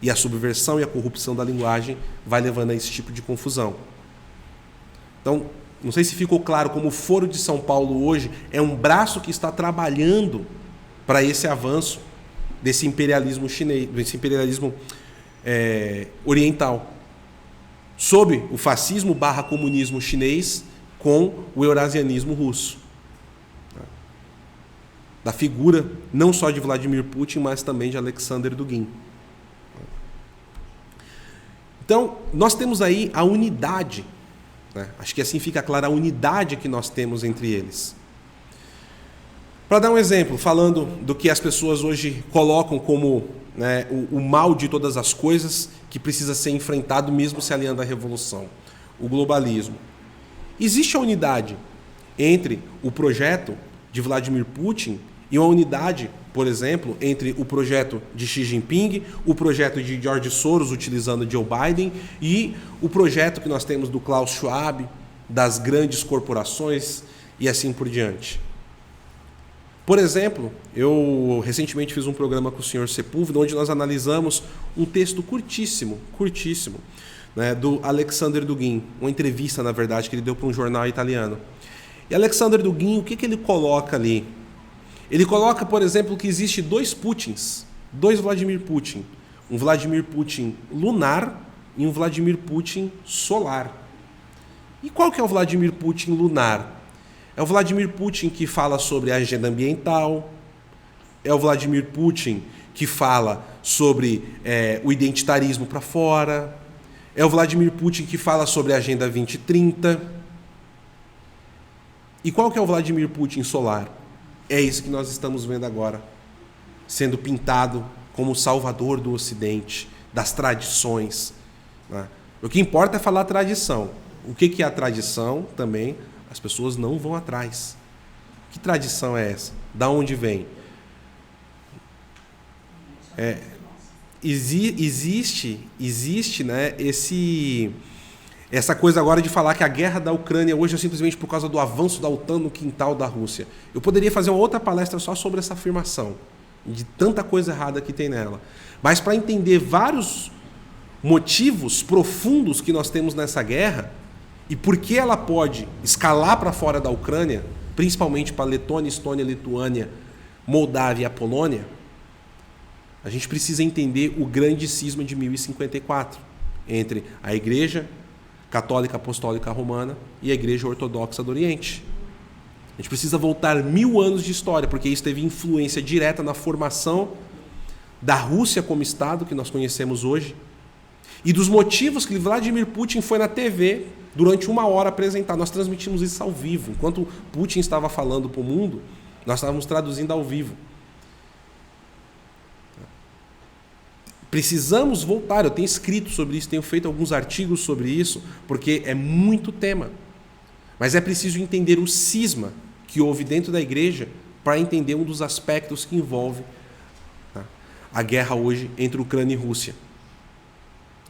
E a subversão e a corrupção da linguagem vai levando a esse tipo de confusão. Então, não sei se ficou claro como o Foro de São Paulo hoje é um braço que está trabalhando para esse avanço desse imperialismo chinês, desse imperialismo oriental, sob o fascismo/comunismo chinês com o eurasianismo russo. Da figura não só de Vladimir Putin, mas também de Alexander Dugin. Então, nós temos aí a unidade né? Acho que assim fica clara a unidade que nós temos entre eles. Para dar um exemplo, falando do que as pessoas hoje colocam como, né, o mal de todas as coisas que precisa ser enfrentado mesmo se aliando à revolução, o globalismo. Existe a unidade entre o projeto de Vladimir Putin e uma unidade, por exemplo, entre o projeto de Xi Jinping, o projeto de George Soros utilizando Joe Biden e o projeto que nós temos do Klaus Schwab, das grandes corporações e assim por diante. Por exemplo, eu recentemente fiz um programa com o senhor Sepúlveda, onde nós analisamos um texto curtíssimo, né, do Alexander Dugin, uma entrevista, na verdade, que ele deu para um jornal italiano. E Alexander Dugin, o que ele coloca ali? Ele coloca, por exemplo, que existe dois Putins, dois Vladimir Putin. Um Vladimir Putin lunar e um Vladimir Putin solar. E qual que é o Vladimir Putin lunar? É o Vladimir Putin que fala sobre a agenda ambiental, é o Vladimir Putin que fala sobre o identitarismo para fora, é o Vladimir Putin que fala sobre a Agenda 2030. E qual que é o Vladimir Putin solar? É isso que nós estamos vendo agora, sendo pintado como o salvador do Ocidente, das tradições, né? O que importa é falar tradição. O que é a tradição também? As pessoas não vão atrás. Que tradição é essa? Da onde vem? Existe, né, essa coisa agora de falar que a guerra da Ucrânia hoje é simplesmente por causa do avanço da OTAN no quintal da Rússia. Eu poderia fazer uma outra palestra só sobre essa afirmação, de tanta coisa errada que tem nela. Mas para entender vários motivos profundos que nós temos nessa guerra, e por que ela pode escalar para fora da Ucrânia, principalmente para Letônia, Estônia, Lituânia, Moldávia e a Polônia, a gente precisa entender o grande cisma de 1054 entre a Igreja Católica Apostólica Romana e a Igreja Ortodoxa do Oriente. A gente precisa voltar 1000 anos de história, porque isso teve influência direta na formação da Rússia como Estado, que nós conhecemos hoje, e dos motivos que Vladimir Putin foi na TV durante 1 hora apresentar. Nós transmitimos isso ao vivo. Enquanto Putin estava falando para o mundo, nós estávamos traduzindo ao vivo. Precisamos voltar. Eu tenho escrito sobre isso, tenho feito alguns artigos sobre isso, porque é muito tema. Mas é preciso entender o cisma que houve dentro da igreja para entender um dos aspectos que envolve, tá, a guerra hoje entre Ucrânia e Rússia.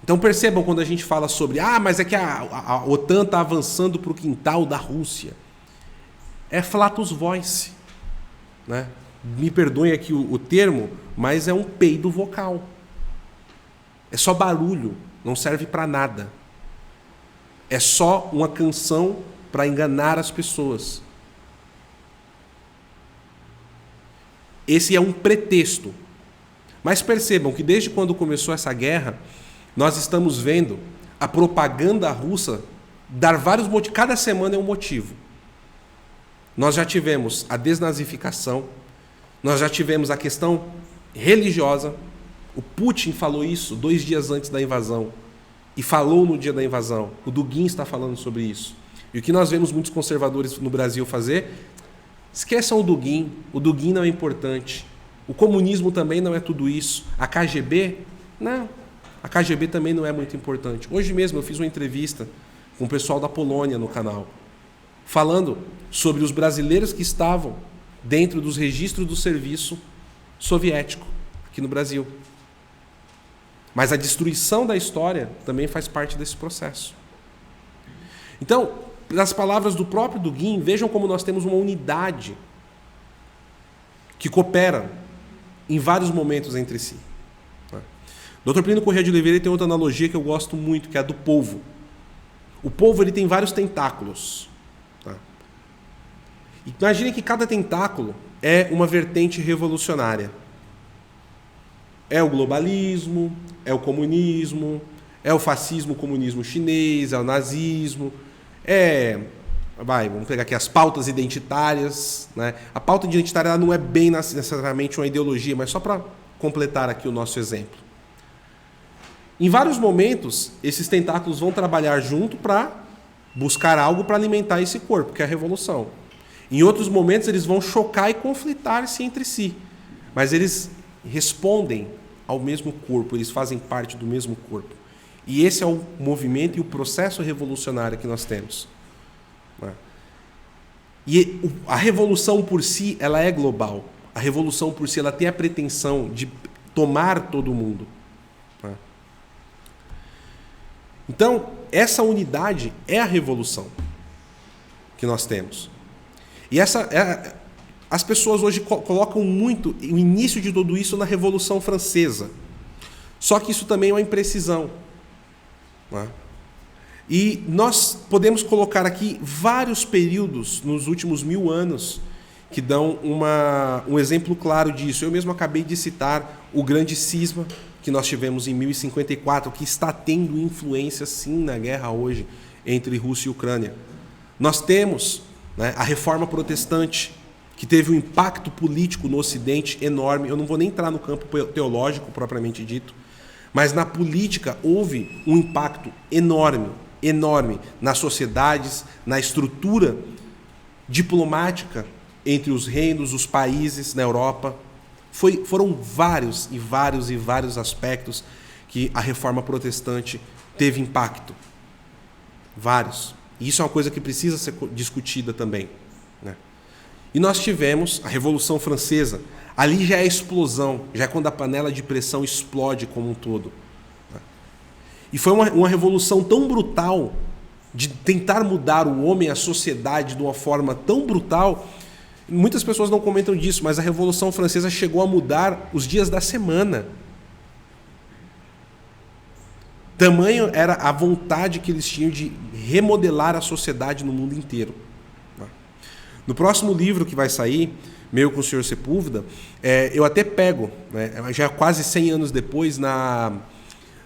Então percebam quando a gente fala sobre mas é que a OTAN está avançando para o quintal da Rússia. É flatus voice, né? Me perdoem aqui o termo, mas é um peido vocal. É só barulho, não serve para nada. É só uma canção para enganar as pessoas. Esse é um pretexto. Mas percebam que desde quando começou essa guerra, nós estamos vendo a propaganda russa dar vários motivos. Cada semana é um motivo. Nós já tivemos a desnazificação, nós já tivemos a questão religiosa. O Putin falou isso 2 dias antes da invasão e falou no dia da invasão. O Dugin está falando sobre isso. E o que nós vemos muitos conservadores no Brasil fazer, esqueçam o Dugin não é importante. O comunismo também não é tudo isso. A KGB, não. A KGB também não é muito importante. Hoje mesmo eu fiz uma entrevista com o pessoal da Polônia no canal, falando sobre os brasileiros que estavam dentro dos registros do serviço soviético aqui no Brasil. Mas a destruição da história também faz parte desse processo. Então, nas palavras do próprio Dugin, vejam como nós temos uma unidade que coopera em vários momentos entre si. Dr. Plínio Corrêa de Oliveira tem outra analogia que eu gosto muito, que é a do polvo. O polvo ele tem vários tentáculos. Tá? Imagine que cada tentáculo é uma vertente revolucionária. É o globalismo, é o comunismo, é o fascismo, o comunismo chinês, é o nazismo, vamos pegar aqui as pautas identitárias, né? A pauta identitária ela não é bem necessariamente uma ideologia, mas só para completar aqui o nosso exemplo. Em vários momentos, esses tentáculos vão trabalhar junto para buscar algo para alimentar esse corpo, que é a revolução. Em outros momentos eles vão chocar e conflitar-se entre si, mas eles respondem ao mesmo corpo, eles fazem parte do mesmo corpo. E esse é o movimento e o processo revolucionário que nós temos. E a revolução por si, ela é global. A revolução por si, ela tem a pretensão de tomar todo mundo. Então, essa unidade é a revolução que nós temos. E as pessoas hoje colocam muito o início de tudo isso na Revolução Francesa. Só que isso também é uma imprecisão. E nós podemos colocar aqui vários períodos nos últimos 1000 anos que dão um exemplo claro disso. Eu mesmo acabei de citar o grande cisma que nós tivemos em 1054, que está tendo influência, sim, na guerra hoje entre Rússia e Ucrânia. Nós temos, né, a Reforma Protestante, que teve um impacto político no Ocidente enorme. Eu não vou nem entrar no campo teológico propriamente dito, mas na política houve um impacto enorme, enorme nas sociedades, na estrutura diplomática entre os reinos, os países na Europa. Foram vários aspectos que a Reforma Protestante teve impacto. Vários. E isso é uma coisa que precisa ser discutida também, né? E nós tivemos a Revolução Francesa. Ali já é a explosão, já é quando a panela de pressão explode como um todo. E foi uma revolução tão brutal, de tentar mudar o homem, a sociedade, de uma forma tão brutal. Muitas pessoas não comentam disso, mas a Revolução Francesa chegou a mudar os dias da semana. Tamanho era a vontade que eles tinham de remodelar a sociedade no mundo inteiro. No próximo livro que vai sair, meu com o Sr. Sepúlveda, eu até pego, né, já quase 100 anos depois,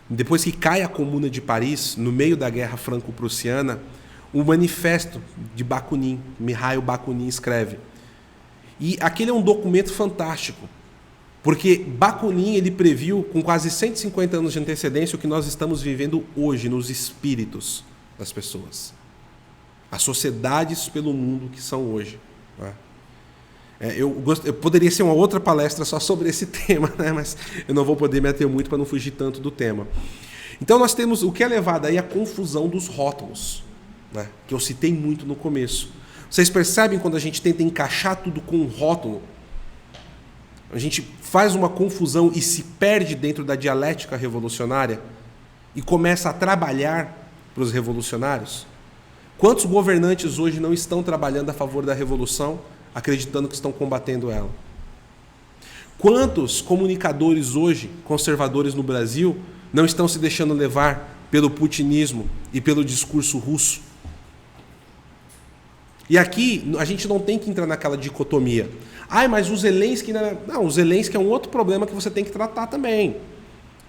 depois que cai a Comuna de Paris, no meio da Guerra Franco-Prussiana, o manifesto de Bakunin, Mikhail Bakunin escreve. E aquele é um documento fantástico, porque Bakunin ele previu, com quase 150 anos de antecedência, o que nós estamos vivendo hoje nos espíritos das pessoas. As sociedades pelo mundo que são hoje. Eu poderia ser uma outra palestra só sobre esse tema, né? Mas eu não vou poder me ater muito para não fugir tanto do tema. Então nós temos o que é levado aí a confusão dos rótulos, né? Que eu citei muito no começo. Vocês percebem quando a gente tenta encaixar tudo com um rótulo? A gente faz uma confusão e se perde dentro da dialética revolucionária e começa a trabalhar para os revolucionários? Quantos governantes hoje não estão trabalhando a favor da revolução, acreditando que estão combatendo ela? Quantos comunicadores hoje, conservadores no Brasil, não estão se deixando levar pelo putinismo e pelo discurso russo? E aqui a gente não tem que entrar naquela dicotomia. Mas o Zelensky... Não, o Zelensky é um outro problema que você tem que tratar também.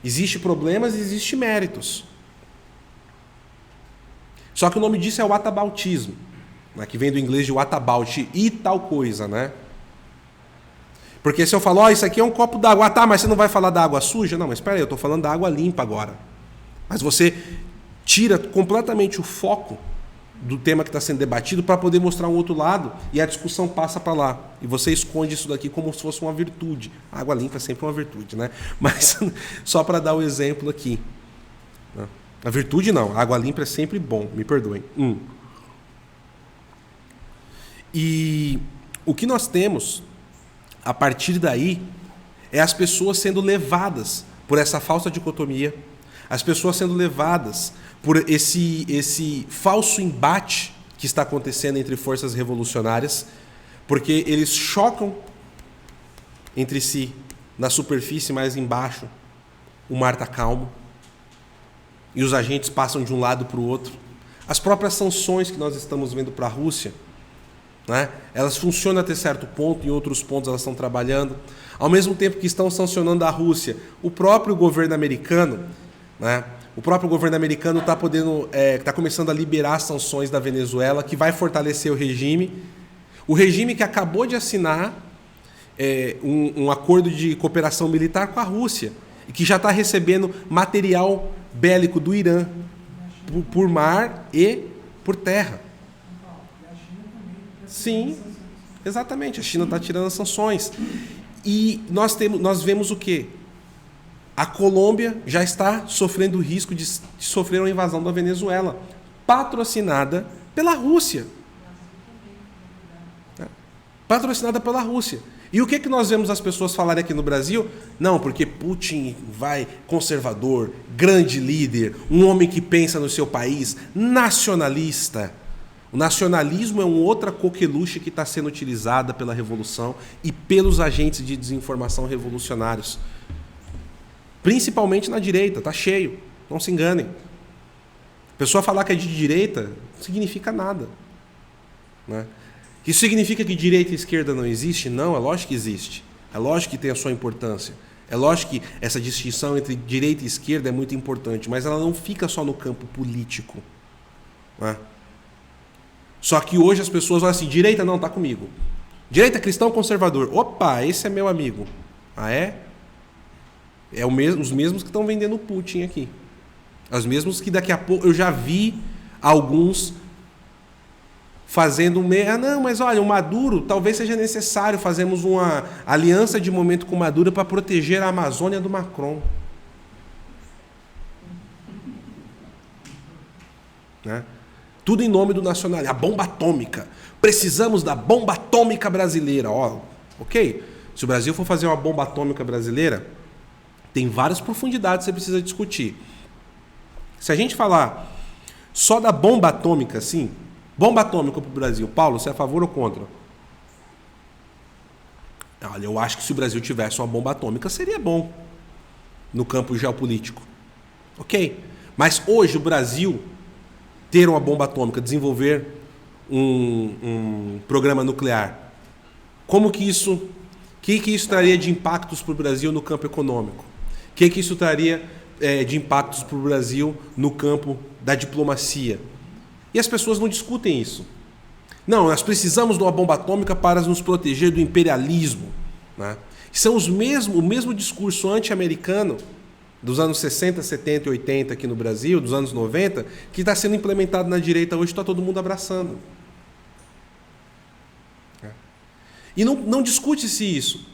Existem problemas e existem méritos. Só que o nome disso é o whataboutismo, né, que vem do inglês de whatabout, e tal coisa, né? Porque se eu falar, isso aqui é um copo d'água, mas você não vai falar da água suja? Não, mas espera aí, eu estou falando da água limpa agora. Mas você tira completamente o foco do tema que está sendo debatido para poder mostrar um outro lado, e a discussão passa para lá. E você esconde isso daqui como se fosse uma virtude. A água limpa é sempre uma virtude, né? Mas só para dar o exemplo aqui. A virtude não, a água limpa é sempre bom, me perdoem. E o que nós temos, a partir daí, é as pessoas sendo levadas por essa falsa dicotomia, as pessoas sendo levadas por esse falso embate que está acontecendo entre forças revolucionárias, porque eles chocam entre si, na superfície mais embaixo, o mar está calmo, e os agentes passam de um lado para o outro. As próprias sanções que nós estamos vendo para a Rússia, né, elas funcionam até certo ponto, em outros pontos elas estão trabalhando. Ao mesmo tempo que estão sancionando a Rússia, o próprio governo americano, né, está começando a liberar sanções da Venezuela, que vai fortalecer o regime que acabou de assinar um acordo de cooperação militar com a Rússia, e que já está recebendo material bélico do Irã por mar e por terra. Sim, exatamente. A China está tirando as sanções. E nós vemos o quê? A Colômbia já está sofrendo o risco de sofrer uma invasão da Venezuela, patrocinada pela Rússia. Patrocinada pela Rússia. E o que nós vemos as pessoas falarem aqui no Brasil? Não, porque Putin conservador, grande líder, um homem que pensa no seu país, nacionalista. O nacionalismo é uma outra coqueluche que está sendo utilizada pela Revolução e pelos agentes de desinformação revolucionários. Principalmente na direita, está cheio, não se enganem. A pessoa falar que é de direita não significa nada. Né? Isso significa que direita e esquerda não existe? Não, é lógico que existe. É lógico que tem a sua importância. É lógico que essa distinção entre direita e esquerda é muito importante, mas ela não fica só no campo político. Né? Só que hoje as pessoas falam assim, direita não, está comigo. Direita cristão conservador. Opa, esse é meu amigo. Ah, é? Os mesmos que estão vendendo o Putin aqui. Os mesmos que daqui a pouco eu já vi alguns fazendo não, mas olha, o Maduro, talvez seja necessário fazermos uma aliança de momento com o Maduro para proteger a Amazônia do Macron. Né? Tudo em nome do nacionalismo. A bomba atômica. Precisamos da bomba atômica brasileira. Ó, ok? Se o Brasil for fazer uma bomba atômica brasileira, tem várias profundidades que você precisa discutir. Se a gente falar só da bomba atômica, sim, bomba atômica para o Brasil, Paulo, você é a favor ou contra? Olha, eu acho que se o Brasil tivesse uma bomba atômica, seria bom no campo geopolítico. Ok? Mas hoje o Brasil ter uma bomba atômica, desenvolver um programa nuclear, como que isso, que isso traria de impactos para o Brasil no campo econômico? O que isso traria de impactos para o Brasil no campo da diplomacia? E as pessoas não discutem isso. Não, nós precisamos de uma bomba atômica para nos proteger do imperialismo. Né? São o mesmo discurso anti-americano dos anos 60, 70 e 80 aqui no Brasil, dos anos 90, que está sendo implementado na direita hoje, está todo mundo abraçando. E não discute-se isso.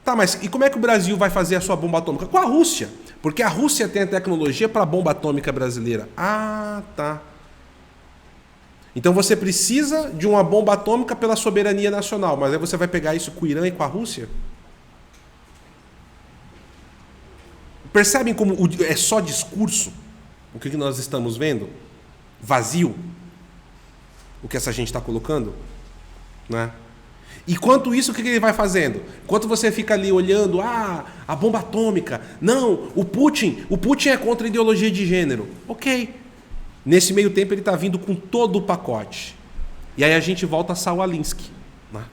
Tá, mas e como é que o Brasil vai fazer a sua bomba atômica? Com a Rússia. Porque a Rússia tem a tecnologia para a bomba atômica brasileira. Ah, tá. Então você precisa de uma bomba atômica pela soberania nacional, mas aí você vai pegar isso com o Irã e com a Rússia? Percebem como é só discurso? O que nós estamos vendo? Vazio? O que essa gente está colocando? Né? Enquanto isso, o que ele vai fazendo? Enquanto você fica ali olhando, a bomba atômica. Não, o Putin é contra a ideologia de gênero. Ok. Nesse meio tempo ele está vindo com todo o pacote. E aí a gente volta a Saul Alinsky. Né?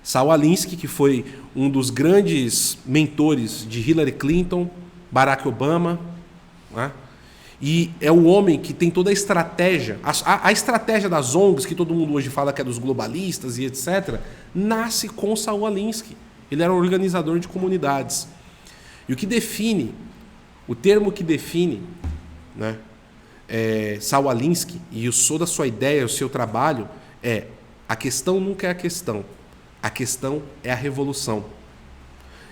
Saul Alinsky, que foi um dos grandes mentores de Hillary Clinton, Barack Obama. Né? E é o homem que tem toda a estratégia. A estratégia das ONGs, que todo mundo hoje fala que é dos globalistas e etc., nasce com Saul Alinsky. Ele era um organizador de comunidades. E o que define, o termo que define, né, Saul Alinsky, e eu sou da sua ideia, o seu trabalho, a questão nunca é a questão é a revolução.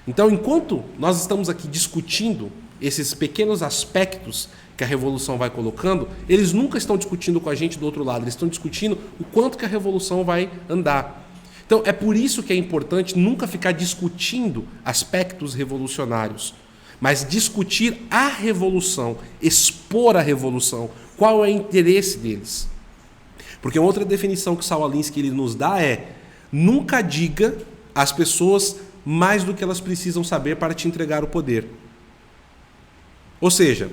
Então, enquanto nós estamos aqui discutindo esses pequenos aspectos que a revolução vai colocando, eles nunca estão discutindo com a gente do outro lado, eles estão discutindo o quanto que a revolução vai andar. Então, é por isso que é importante nunca ficar discutindo aspectos revolucionários, mas discutir a revolução, expor a revolução, qual é o interesse deles. Porque outra definição que Saul Alinsky ele nos dá nunca diga às pessoas mais do que elas precisam saber para te entregar o poder. Ou seja,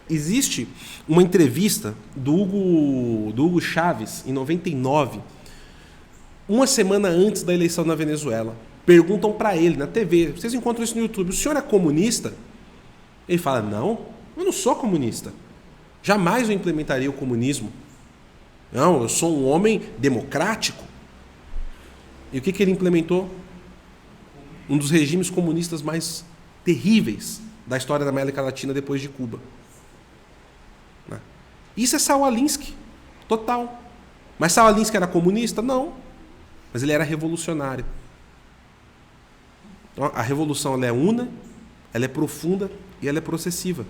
existe uma entrevista do Hugo Chávez, em 99, uma semana antes da eleição na Venezuela. Perguntam para ele na TV, vocês encontram isso no YouTube, o senhor é comunista? Ele fala, não, eu não sou comunista. Jamais eu implementaria o comunismo. Não, eu sou um homem democrático. E o que ele implementou? Um dos regimes comunistas mais terríveis da história da América Latina depois de Cuba. Isso é Saul Alinsky. Total. Mas Saul Alinsky era comunista? Não. Mas ele era revolucionário. Então, a revolução ela é una, ela é profunda e ela é processiva.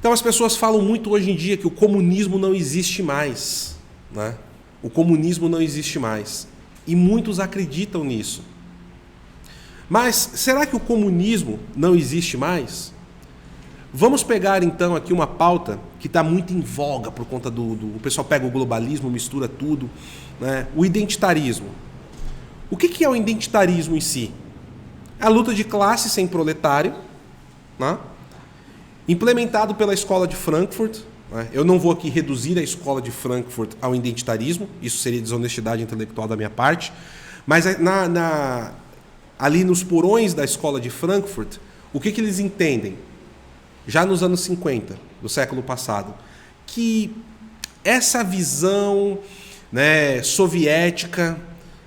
Então as pessoas falam muito hoje em dia que o comunismo não existe mais. Né? O comunismo não existe mais. E muitos acreditam nisso. Mas será que o comunismo não existe mais? Vamos pegar então aqui uma pauta que está muito em voga por conta o pessoal pega o globalismo, mistura tudo, né? O identitarismo. O que é o identitarismo em si? É a luta de classe sem proletário, né? Implementado pela Escola de Frankfurt. Né? Eu não vou aqui reduzir a Escola de Frankfurt ao identitarismo, isso seria desonestidade intelectual da minha parte, mas ali nos porões da Escola de Frankfurt, o que eles entendem? Já nos anos 50 do século passado, que essa visão, né, soviética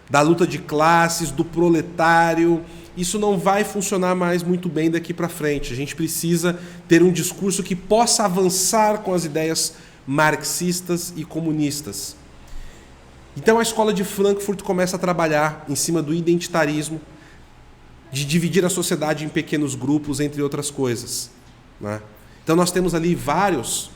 da luta de classes, do proletário, isso não vai funcionar mais muito bem daqui para frente. A gente precisa ter um discurso que possa avançar com as ideias marxistas e comunistas. Então a Escola de Frankfurt começa a trabalhar em cima do identitarismo, de dividir a sociedade em pequenos grupos, entre outras coisas. Né? Então nós temos ali vários,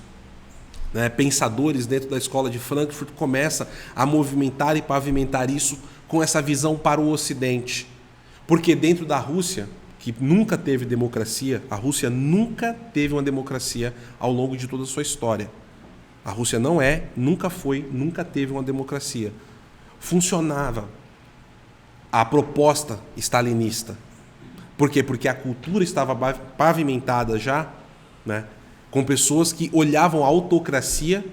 né, pensadores dentro da Escola de Frankfurt que começam a movimentar e pavimentar isso com essa visão para o Ocidente. Porque dentro da Rússia, que nunca teve democracia, a Rússia nunca teve uma democracia ao longo de toda a sua história. A Rússia não é, nunca foi, nunca teve uma democracia. Funcionava a proposta stalinista. Por quê? Porque a cultura estava pavimentada já, né, com pessoas que olhavam a autocracia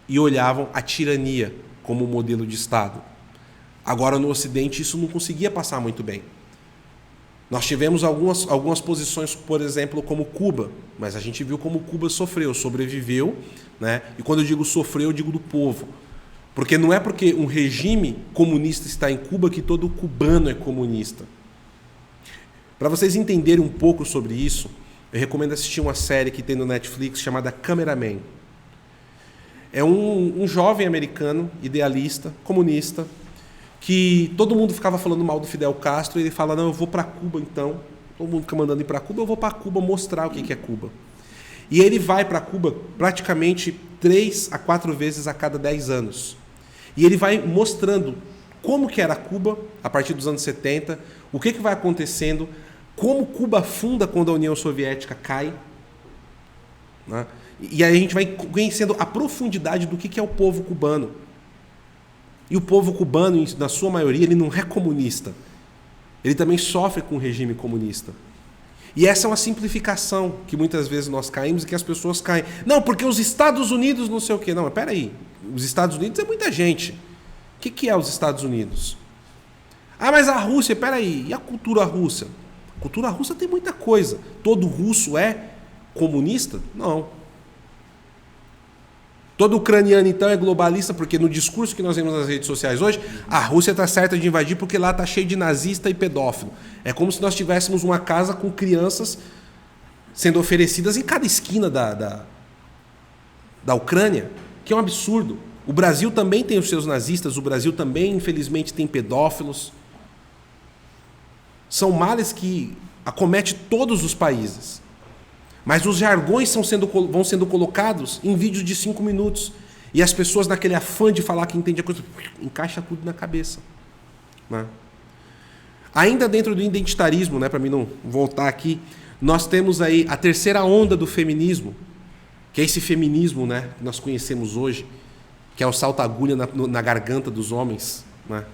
e olhavam a tirania como modelo de Estado. Agora, no Ocidente, isso não conseguia passar muito bem. Nós tivemos algumas posições, por exemplo, como Cuba, mas a gente viu como Cuba sofreu, sobreviveu, né? E quando eu digo sofreu, eu digo do povo. Porque não é porque um regime comunista está em Cuba que todo cubano é comunista. Para vocês entenderem um pouco sobre isso, eu recomendo assistir uma série que tem no Netflix chamada Cameraman. É um jovem americano, idealista, comunista, que todo mundo ficava falando mal do Fidel Castro, e ele fala, não, eu vou para Cuba então, todo mundo fica mandando ir para Cuba, eu vou para Cuba mostrar o que é Cuba. E ele vai para Cuba praticamente 3 a 4 vezes a cada 10 anos. E ele vai mostrando como que era Cuba a partir dos anos 70, o que vai acontecendo, como Cuba afunda quando a União Soviética cai. Né? E aí a gente vai conhecendo a profundidade do que é o povo cubano. E o povo cubano, na sua maioria, ele não é comunista. Ele também sofre com o regime comunista. E essa é uma simplificação que muitas vezes nós caímos e que as pessoas caem. Não, porque os Estados Unidos não sei o quê. Não, mas peraí. Os Estados Unidos é muita gente. O que é os Estados Unidos? Ah, mas a Rússia, peraí. E a cultura russa? A cultura russa tem muita coisa. Todo russo é comunista? Não. Todo ucraniano, então, é globalista, porque no discurso que nós vemos nas redes sociais hoje, a Rússia está certa de invadir porque lá está cheio de nazista e pedófilo. É como se nós tivéssemos uma casa com crianças sendo oferecidas em cada esquina da Ucrânia, que é um absurdo. O Brasil também tem os seus nazistas, o Brasil também, infelizmente, tem pedófilos. São males que acometem todos os países. Mas os jargões vão sendo colocados em vídeos de 5 minutos. E as pessoas, naquele afã de falar que entende a coisa, encaixa tudo na cabeça. Né? Ainda dentro do identitarismo, né, para mim não voltar aqui, nós temos aí a terceira onda do feminismo, que é esse feminismo, né, que nós conhecemos hoje, que é o salto-agulha na garganta dos homens, né,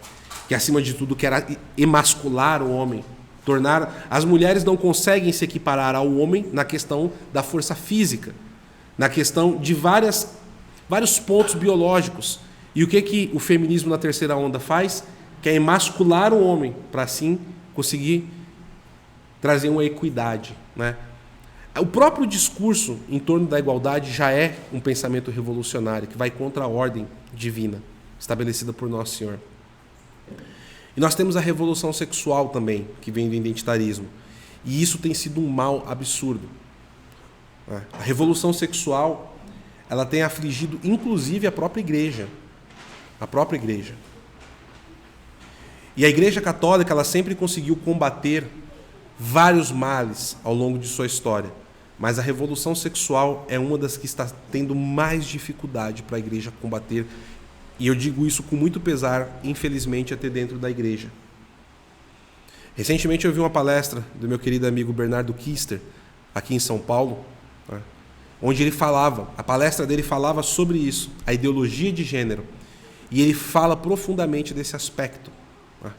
que acima de tudo quer emascular o homem. As mulheres não conseguem se equiparar ao homem na questão da força física, na questão de vários pontos biológicos. E o que o feminismo na terceira onda faz? Quer emascular o homem, para assim conseguir trazer uma equidade. Né? O próprio discurso em torno da igualdade já é um pensamento revolucionário, que vai contra a ordem divina, estabelecida por Nosso Senhor. E nós temos a revolução sexual também, que vem do identitarismo. E isso tem sido um mal absurdo. A revolução sexual, ela tem afligido inclusive a própria igreja. A própria igreja. E a Igreja Católica, ela sempre conseguiu combater vários males ao longo de sua história. Mas a revolução sexual é uma das que está tendo mais dificuldade para a igreja combater. E eu digo isso com muito pesar, infelizmente, até dentro da igreja. Recentemente eu vi uma palestra do meu querido amigo Bernardo Kister, aqui em São Paulo, né, onde ele falava, a palestra dele falava sobre isso, a ideologia de gênero. E ele fala profundamente desse aspecto, né,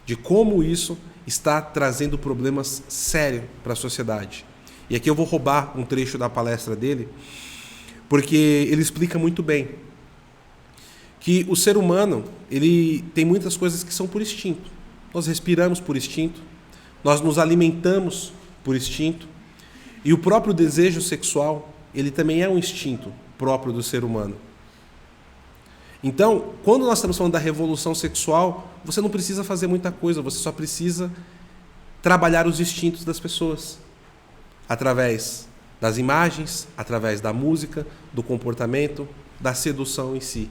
de como isso está trazendo problemas sérios para a sociedade. E aqui eu vou roubar um trecho da palestra dele, porque ele explica muito bem que o ser humano, ele tem muitas coisas que são por instinto. Nós respiramos por instinto, nós nos alimentamos por instinto, e o próprio desejo sexual, ele também é um instinto próprio do ser humano. Então, quando nós estamos falando da revolução sexual, você não precisa fazer muita coisa, você só precisa trabalhar os instintos das pessoas, através das imagens, através da música, do comportamento, da sedução em si.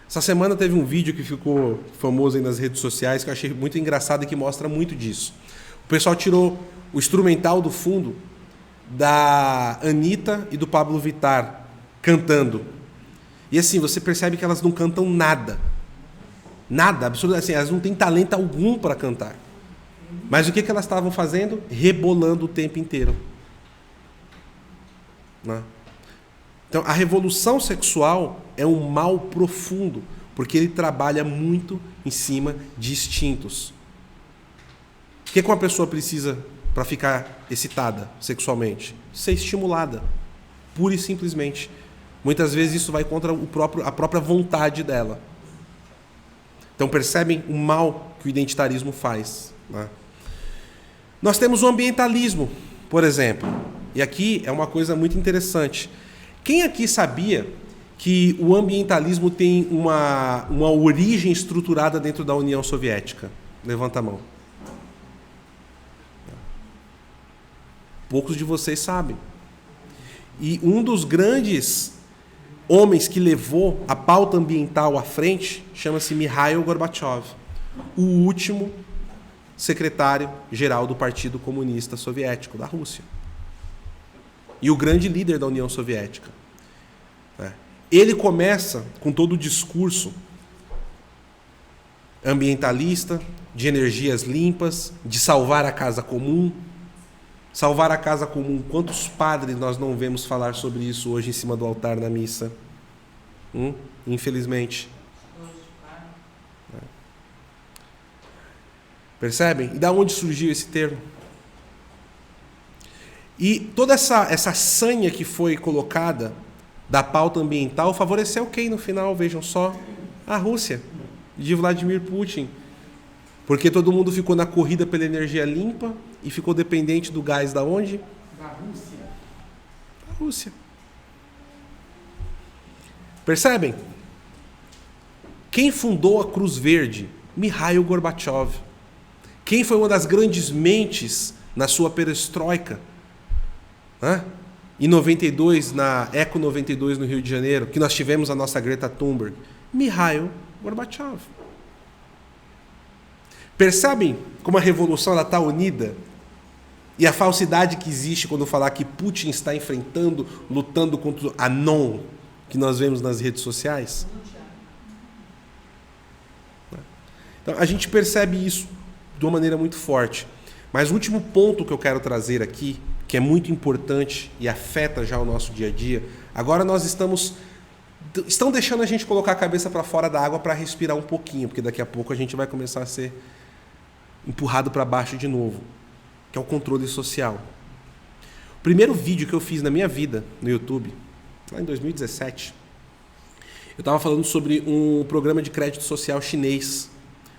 Essa semana teve um vídeo que ficou famoso aí nas redes sociais, que eu achei muito engraçado e que mostra muito disso. O pessoal tirou o instrumental do fundo da Anitta e do Pablo Vittar cantando. E assim, você percebe que elas não cantam nada. Nada, absolutamente. Assim, elas não têm talento algum para cantar. Mas o que elas estavam fazendo? Rebolando o tempo inteiro. Né? Então, a revolução sexual é um mal profundo, porque ele trabalha muito em cima de instintos. O que uma pessoa precisa para ficar excitada sexualmente? Ser estimulada, pura e simplesmente. Muitas vezes isso vai contra a própria vontade dela. Então percebem o mal que o identitarismo faz, né? Nós temos o ambientalismo, por exemplo. E aqui é uma coisa muito interessante. Quem aqui sabia que o ambientalismo tem uma origem estruturada dentro da União Soviética? Levanta a mão. Poucos de vocês sabem. E um dos grandes homens que levou a pauta ambiental à frente chama-se Mikhail Gorbachev, o último secretário-geral do Partido Comunista Soviético da Rússia. E o grande líder da União Soviética. Ele começa com todo o discurso ambientalista, de energias limpas, de salvar a casa comum. Salvar a casa comum. Quantos padres nós não vemos falar sobre isso hoje em cima do altar na missa? Infelizmente. Percebem? E da onde surgiu esse termo? E toda essa sanha que foi colocada da pauta ambiental favoreceu quem no final? Vejam só, a Rússia, de Vladimir Putin. Porque todo mundo ficou na corrida pela energia limpa e ficou dependente do gás da onde? Da Rússia. Da Rússia. Percebem? Quem fundou a Cruz Verde? Mikhail Gorbachev. Quem foi uma das grandes mentes na sua perestroika? Em 92, na Eco 92 no Rio de Janeiro, que nós tivemos a nossa Greta Thunberg? Mikhail Gorbachev. Percebem como a revolução está unida? E a falsidade que existe quando falar que Putin está enfrentando, lutando contra a Anon, que nós vemos nas redes sociais? Então, a gente percebe isso de uma maneira muito forte. Mas o último ponto que eu quero trazer aqui, que é muito importante e afeta já o nosso dia a dia, agora nós estão deixando a gente colocar a cabeça para fora da água para respirar um pouquinho, porque daqui a pouco a gente vai começar a ser empurrado para baixo de novo, que é o controle social. O primeiro vídeo que eu fiz na minha vida no YouTube, lá em 2017, eu estava falando sobre um programa de crédito social chinês,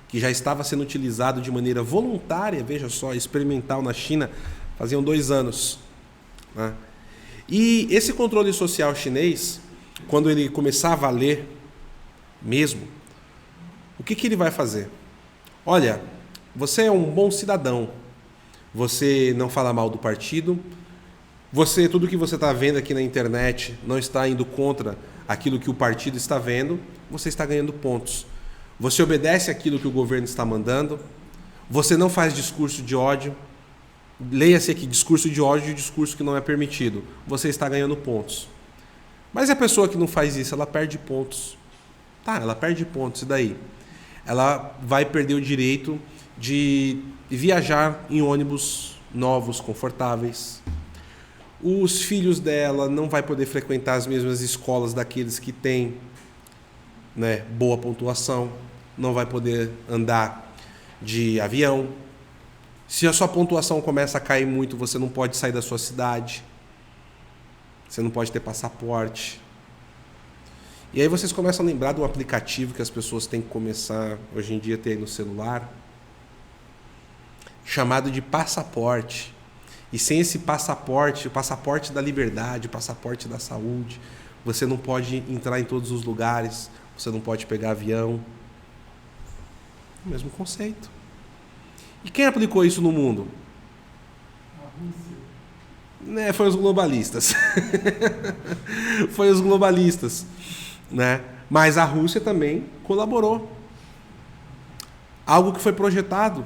que já estava sendo utilizado de maneira voluntária, veja só, experimental na China, faziam 2 anos. Né? E esse controle social chinês, quando ele começar a valer mesmo, o que ele vai fazer? Olha, você é um bom cidadão, você não fala mal do partido, tudo que você está vendo aqui na internet não está indo contra aquilo que o partido está vendo, você está ganhando pontos. Você obedece aquilo que o governo está mandando, você não faz discurso de ódio, leia-se aqui, discurso de ódio e discurso que não é permitido, você está ganhando pontos. Mas a pessoa que não faz isso, ela perde pontos. Tá, ela perde pontos, e daí? Ela vai perder o direito de viajar em ônibus novos, confortáveis. Os filhos dela não vai poder frequentar as mesmas escolas daqueles que têm, né, boa pontuação, não vai poder andar de avião. Se a sua pontuação começa a cair muito, você não pode sair da sua cidade, você não pode ter passaporte. E aí vocês começam a lembrar de um aplicativo que as pessoas têm que começar hoje em dia a ter aí no celular, chamado de passaporte. E sem esse passaporte, o passaporte da liberdade, o passaporte da saúde, você não pode entrar em todos os lugares, você não pode pegar avião. O mesmo conceito. E quem aplicou isso no mundo? A Rússia. Foi os globalistas. Foi os globalistas. Né? Mas a Rússia também colaborou. Algo que foi projetado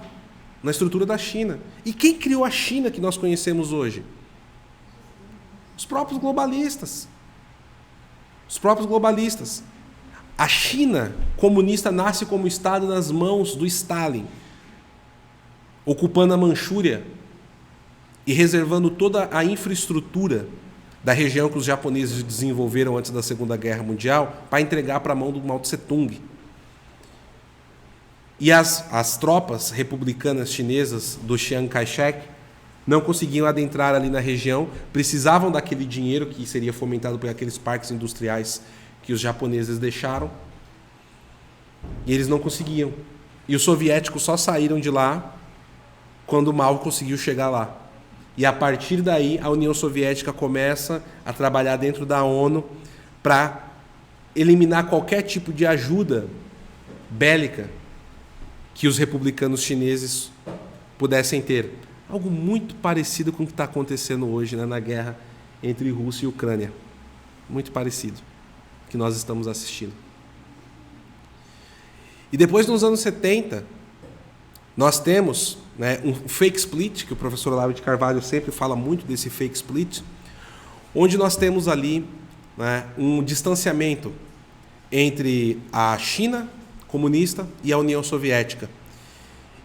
na estrutura da China. E quem criou a China que nós conhecemos hoje? Os próprios globalistas. Os próprios globalistas. A China comunista nasce como Estado nas mãos do Stalin, ocupando a Manchúria e reservando toda a infraestrutura da região que os japoneses desenvolveram antes da Segunda Guerra Mundial para entregar para a mão do Mao Tse-tung. E as tropas republicanas chinesas do Chiang Kai-shek não conseguiam adentrar ali na região, precisavam daquele dinheiro que seria fomentado por aqueles parques industriais que os japoneses deixaram, e eles não conseguiam. E os soviéticos só saíram de lá quando o Mao conseguiu chegar lá. E a partir daí a União Soviética começa a trabalhar dentro da ONU para eliminar qualquer tipo de ajuda bélica que os republicanos chineses pudessem ter. Algo muito parecido com o que está acontecendo hoje, né, na guerra entre Rússia e Ucrânia. Muito parecido, que nós estamos assistindo. E depois, nos anos 70, nós temos, né, um fake split, que o professor Olavo de Carvalho sempre fala muito desse fake split, onde nós temos ali, né, um distanciamento entre a China comunista e a União Soviética.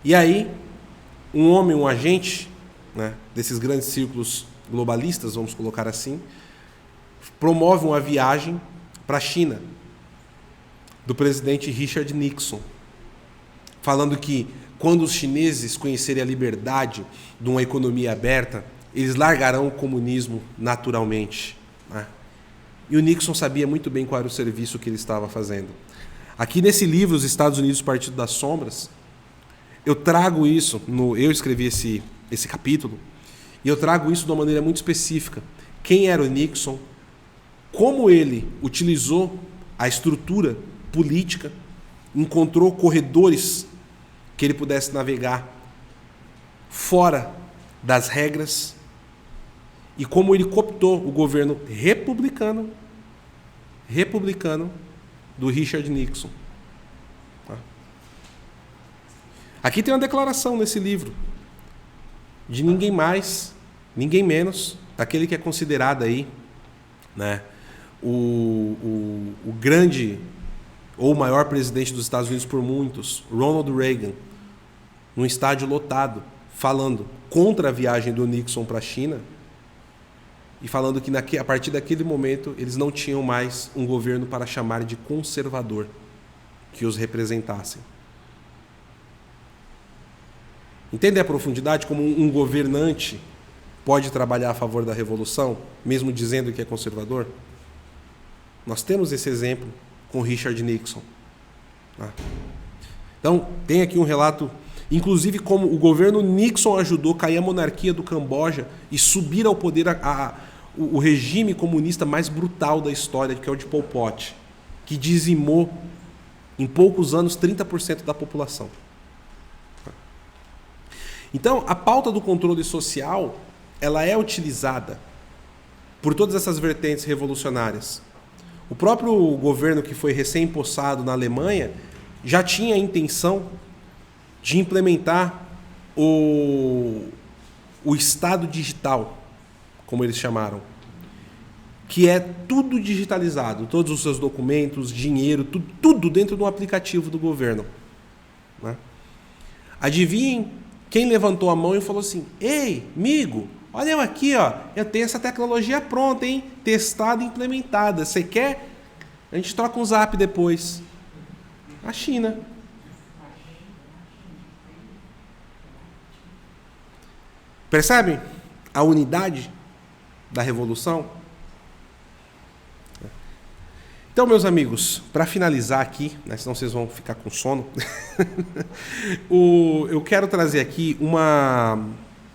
E aí, um homem, um agente, né, desses grandes círculos globalistas, vamos colocar assim, promove uma viagem para a China, do presidente Richard Nixon, falando que quando os chineses conhecerem a liberdade de uma economia aberta, eles largarão o comunismo naturalmente, né? E o Nixon sabia muito bem qual era o serviço que ele estava fazendo. Aqui nesse livro, Os Estados Unidos, Partido das Sombras, eu trago isso, eu escrevi esse capítulo, e eu trago isso de uma maneira muito específica. Quem era o Nixon, como ele utilizou a estrutura política, encontrou corredores que ele pudesse navegar fora das regras, e como ele cooptou o governo republicano do Richard Nixon. Aqui tem uma declaração nesse livro de ninguém mais, ninguém menos, daquele que é considerado aí, né, o grande ou o maior presidente dos Estados Unidos por muitos, Ronald Reagan, num estádio lotado, falando contra a viagem do Nixon para a China e falando que a partir daquele momento eles não tinham mais um governo para chamar de conservador que os representassem. Entende a profundidade como um governante pode trabalhar a favor da revolução, mesmo dizendo que é conservador? Nós temos esse exemplo com Richard Nixon. Então, tem aqui um relato, inclusive como o governo Nixon ajudou a cair a monarquia do Camboja e subir ao poder o regime comunista mais brutal da história, que é o de Pol Pot, que dizimou em poucos anos 30% da população. Então, a pauta do controle social, ela é utilizada por todas essas vertentes revolucionárias. O próprio governo que foi recém-impossado na Alemanha já tinha a intenção de implementar o Estado digital, como eles chamaram, que é tudo digitalizado, todos os seus documentos, dinheiro, tudo dentro de um aplicativo do governo. Né? Adivinhem quem levantou a mão e falou assim: ei, amigo, olha eu aqui, ó, eu tenho essa tecnologia pronta, hein? Testada e implementada. Você quer? A gente troca um zap depois. A China. Percebem a unidade da revolução? Então, meus amigos, para finalizar aqui, né, senão vocês vão ficar com sono, eu quero trazer aqui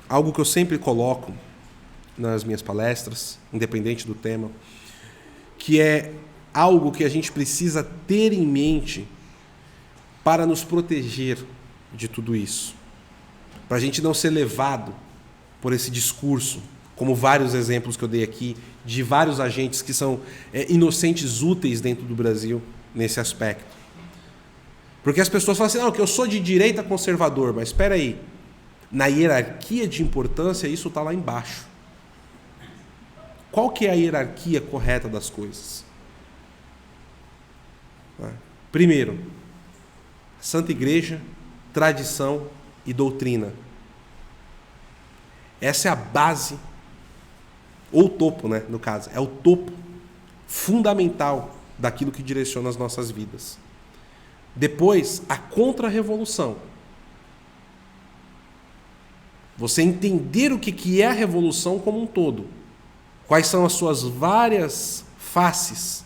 algo que eu sempre coloco nas minhas palestras, independente do tema, que é algo que a gente precisa ter em mente para nos proteger de tudo isso. Para a gente não ser levado por esse discurso, como vários exemplos que eu dei aqui, de vários agentes que são inocentes úteis dentro do Brasil nesse aspecto. Porque as pessoas falam assim: não, que eu sou de direita conservador, mas espera aí, na hierarquia de importância isso está lá embaixo. Qual que é a hierarquia correta das coisas? Primeiro, Santa Igreja, tradição e doutrina. Essa é a base, ou o topo, né, no caso, é o topo fundamental daquilo que direciona as nossas vidas. Depois, a contra-revolução. Você entender o que é a revolução como um todo. Quais são as suas várias faces.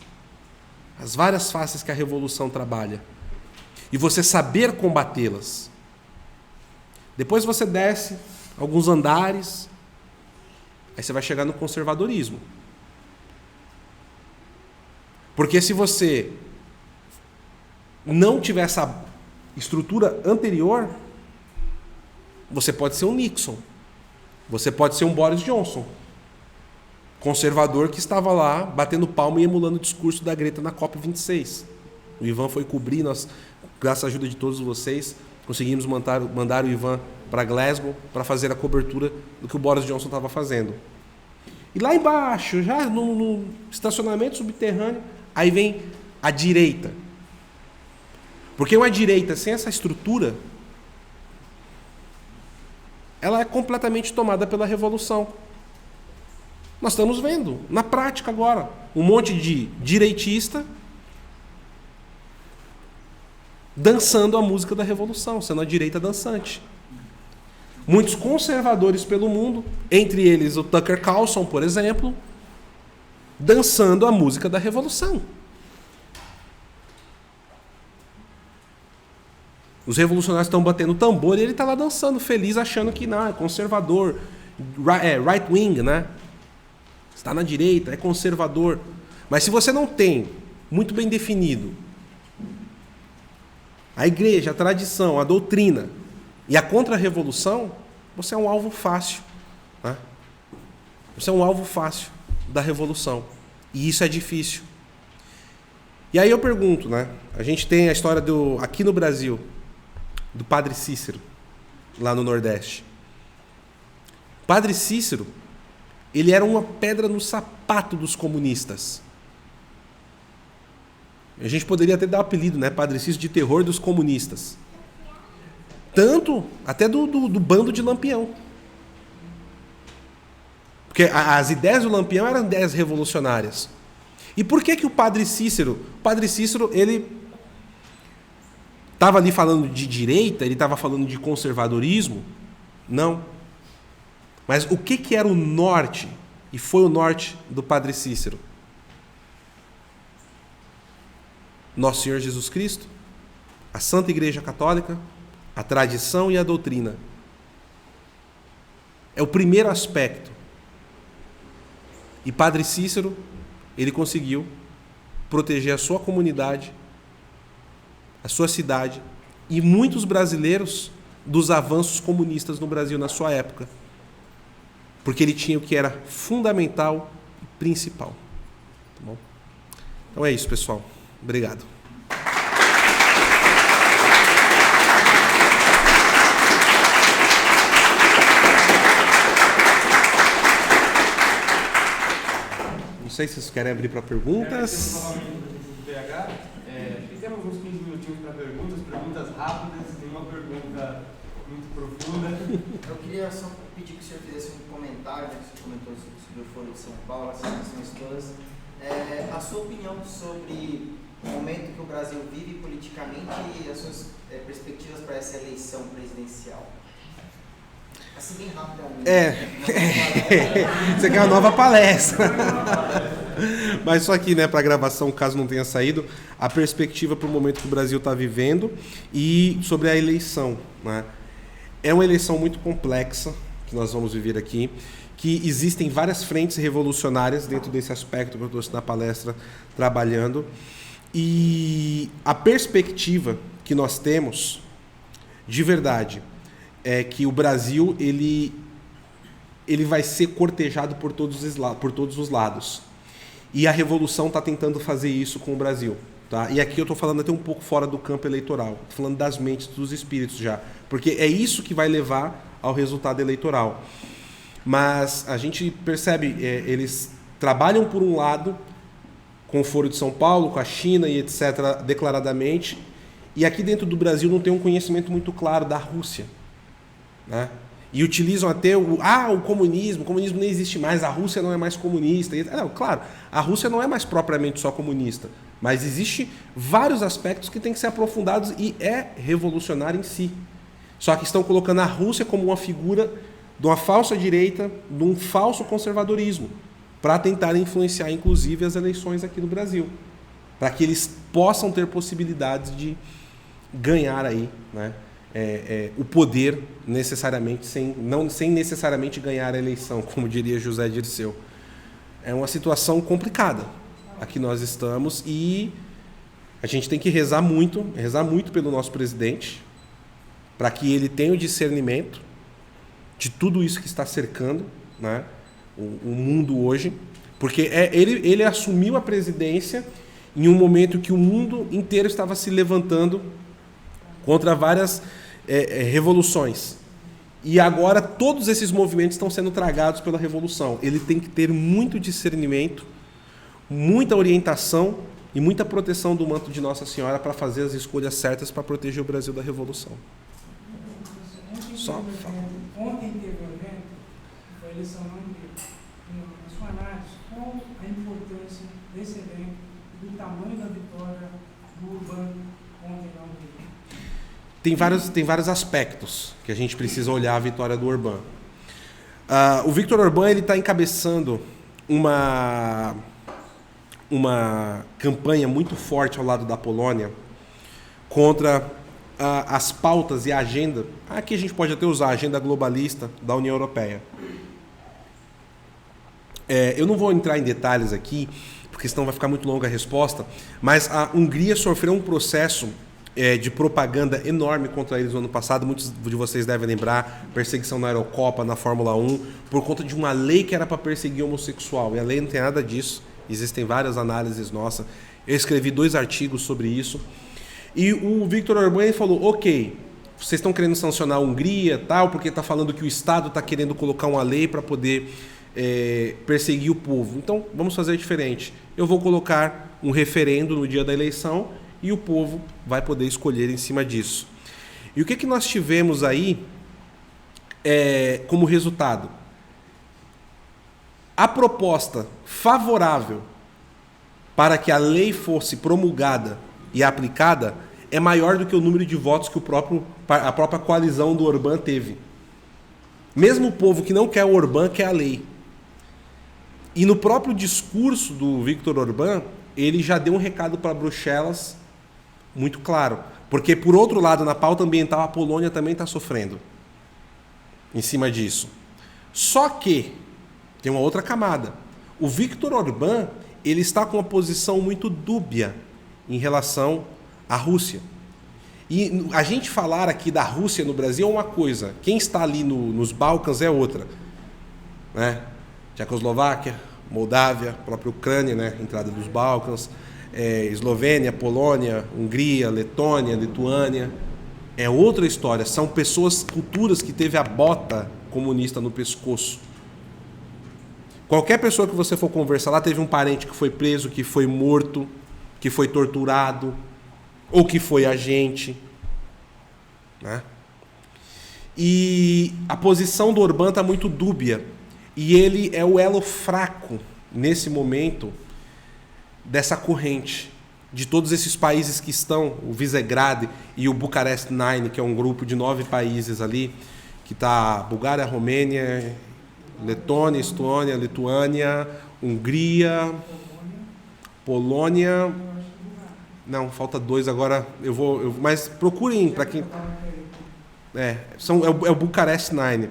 As várias faces que a revolução trabalha. E você saber combatê-las. Depois você desce alguns andares, aí você vai chegar no conservadorismo. Porque se você não tiver essa estrutura anterior, você pode ser um Nixon, você pode ser um Boris Johnson, conservador que estava lá batendo palma e emulando o discurso da Greta na COP26. O Ivan foi cobrir, nós, graças à ajuda de todos vocês, conseguimos mandar o Ivan para Glasgow para fazer a cobertura do que o Boris Johnson estava fazendo. E lá embaixo, já no estacionamento subterrâneo, aí vem a direita. Porque uma direita sem essa estrutura, ela é completamente tomada pela revolução. Nós estamos vendo, na prática agora, um monte de direitista dançando a música da revolução, sendo a direita dançante. Muitos conservadores pelo mundo, entre eles o Tucker Carlson, por exemplo, dançando a música da revolução. Os revolucionários estão batendo tambor e ele está lá dançando, feliz, achando que não, é conservador, right wing, né? Está na direita, é conservador. Mas se você não tem muito bem definido a igreja, a tradição, a doutrina e a contra-revolução, você é um alvo fácil. Né? Você é um alvo fácil da revolução. E isso é difícil. E aí eu pergunto, né? A gente tem a história aqui no Brasil, do Padre Cícero, lá no Nordeste. Padre Cícero, ele era uma pedra no sapato dos comunistas. A gente poderia até dar o apelido, né? Padre Cícero de terror dos comunistas. Tanto, até do bando de Lampião. Porque as ideias do Lampião eram ideias revolucionárias. E por que o Padre Cícero... O Padre Cícero, ele estava ali falando de direita, ele estava falando de conservadorismo? Não. Mas o que era o norte? E foi o norte do Padre Cícero? Nosso Senhor Jesus Cristo, a Santa Igreja Católica, a tradição e a doutrina. É o primeiro aspecto. E Padre Cícero, ele conseguiu proteger a sua comunidade, a sua cidade e muitos brasileiros dos avanços comunistas no Brasil na sua época. Porque ele tinha o que era fundamental e principal. Tá bom? Então é isso, pessoal. Obrigado. Não sei se vocês querem abrir para perguntas. Temos uns 15 minutinhos para perguntas rápidas, nenhuma pergunta muito profunda. Eu queria só pedir que o senhor fizesse um comentário, que você comentou sobre o Foro de São Paulo, essas questões todas. A sua opinião sobre o momento que o Brasil vive politicamente e as suas perspectivas para essa eleição presidencial. Assim, bem rapidamente. Você quer uma nova palestra. Mas só aqui, né, para gravação, caso não tenha saído, a perspectiva para o momento que o Brasil está vivendo e sobre a eleição, né? É uma eleição muito complexa que nós vamos viver aqui, que existem várias frentes revolucionárias dentro desse aspecto que eu trouxe na palestra trabalhando, e a perspectiva que nós temos, de verdade, é que o Brasil ele vai ser cortejado por todos os lados. E a revolução está tentando fazer isso com o Brasil. Tá? E aqui eu estou falando até um pouco fora do campo eleitoral. Estou falando das mentes, dos espíritos já. Porque é isso que vai levar ao resultado eleitoral. Mas a gente percebe, eles trabalham por um lado, com o Foro de São Paulo, com a China e etc., declaradamente. E aqui dentro do Brasil não tem um conhecimento muito claro da Rússia. Né? E utilizam até o comunismo nem existe mais, a Rússia não é mais comunista. Não, claro, a Rússia não é mais propriamente só comunista, mas existe vários aspectos que têm que ser aprofundados e é revolucionário em si. Só que estão colocando a Rússia como uma figura de uma falsa direita, de um falso conservadorismo, para tentar influenciar, inclusive, as eleições aqui no Brasil, para que eles possam ter possibilidades de ganhar aí, né? O poder necessariamente, sem necessariamente ganhar a eleição, como diria José Dirceu. É uma situação complicada a que nós estamos e a gente tem que rezar muito pelo nosso presidente, para que ele tenha o discernimento de tudo isso que está cercando, né, o mundo hoje, porque ele assumiu a presidência em um momento que o mundo inteiro estava se levantando contra várias revoluções. E agora todos esses movimentos estão sendo tragados pela revolução. Ele tem que ter muito discernimento, muita orientação e muita proteção do manto de Nossa Senhora para fazer as escolhas certas para proteger o Brasil da revolução. Ontem teve um evento, que foi a eleição no Rio. Na sua análise, qual a importância desse evento, do tamanho da vitória do Urbano ontem no Rio? Tem vários aspectos que a gente precisa olhar a vitória do Orbán. O Viktor Orbán está encabeçando uma campanha muito forte ao lado da Polônia contra as pautas e a agenda. Aqui a gente pode até usar a agenda globalista da União Europeia. Eu não vou entrar em detalhes aqui, porque senão vai ficar muito longa a resposta, mas a Hungria sofreu um processo de propaganda enorme contra eles no ano passado. Muitos de vocês devem lembrar, perseguição na Eurocopa, na Fórmula 1, por conta de uma lei que era para perseguir homossexual. E a lei não tem nada disso. Existem várias análises nossas. Eu escrevi 2 artigos sobre isso. E o Viktor Orbán falou, ok, vocês estão querendo sancionar a Hungria, tal, porque está falando que o Estado está querendo colocar uma lei para poder perseguir o povo. Então, vamos fazer diferente. Eu vou colocar um referendo no dia da eleição e o povo vai poder escolher em cima disso. E o que nós tivemos aí como resultado? A proposta favorável para que a lei fosse promulgada e aplicada é maior do que o número de votos que a própria coalizão do Orbán teve. Mesmo o povo que não quer o Orbán quer a lei. E no próprio discurso do Viktor Orbán, ele já deu um recado para Bruxelas muito claro. Porque, por outro lado, na pauta ambiental, a Polônia também está sofrendo em cima disso. Só que tem uma outra camada. O Viktor Orbán, ele está com uma posição muito dúbia em relação à Rússia. E a gente falar aqui da Rússia no Brasil é uma coisa, quem está ali nos Balcãs é outra. Né? Tchecoslováquia, Moldávia, própria Ucrânia, né? Entrada dos Balcãs, Eslovênia, Polônia, Hungria, Letônia, Lituânia. É outra história. São pessoas, culturas que teve a bota comunista no pescoço. Qualquer pessoa que você for conversar lá teve um parente que foi preso, que foi morto, que foi torturado, ou que foi agente, né? E a posição do Orbán está muito dúbia. E ele é o elo fraco, nesse momento, dessa corrente. De todos esses países que estão, o Visegrad e o Bucarest 9, que é um grupo de 9 países ali, que está Bulgária, Romênia, Letônia, Estônia, Lituânia, Hungria, Polônia... Não, falta 2 agora. Mas procurem para quem... É o Bucarest 9.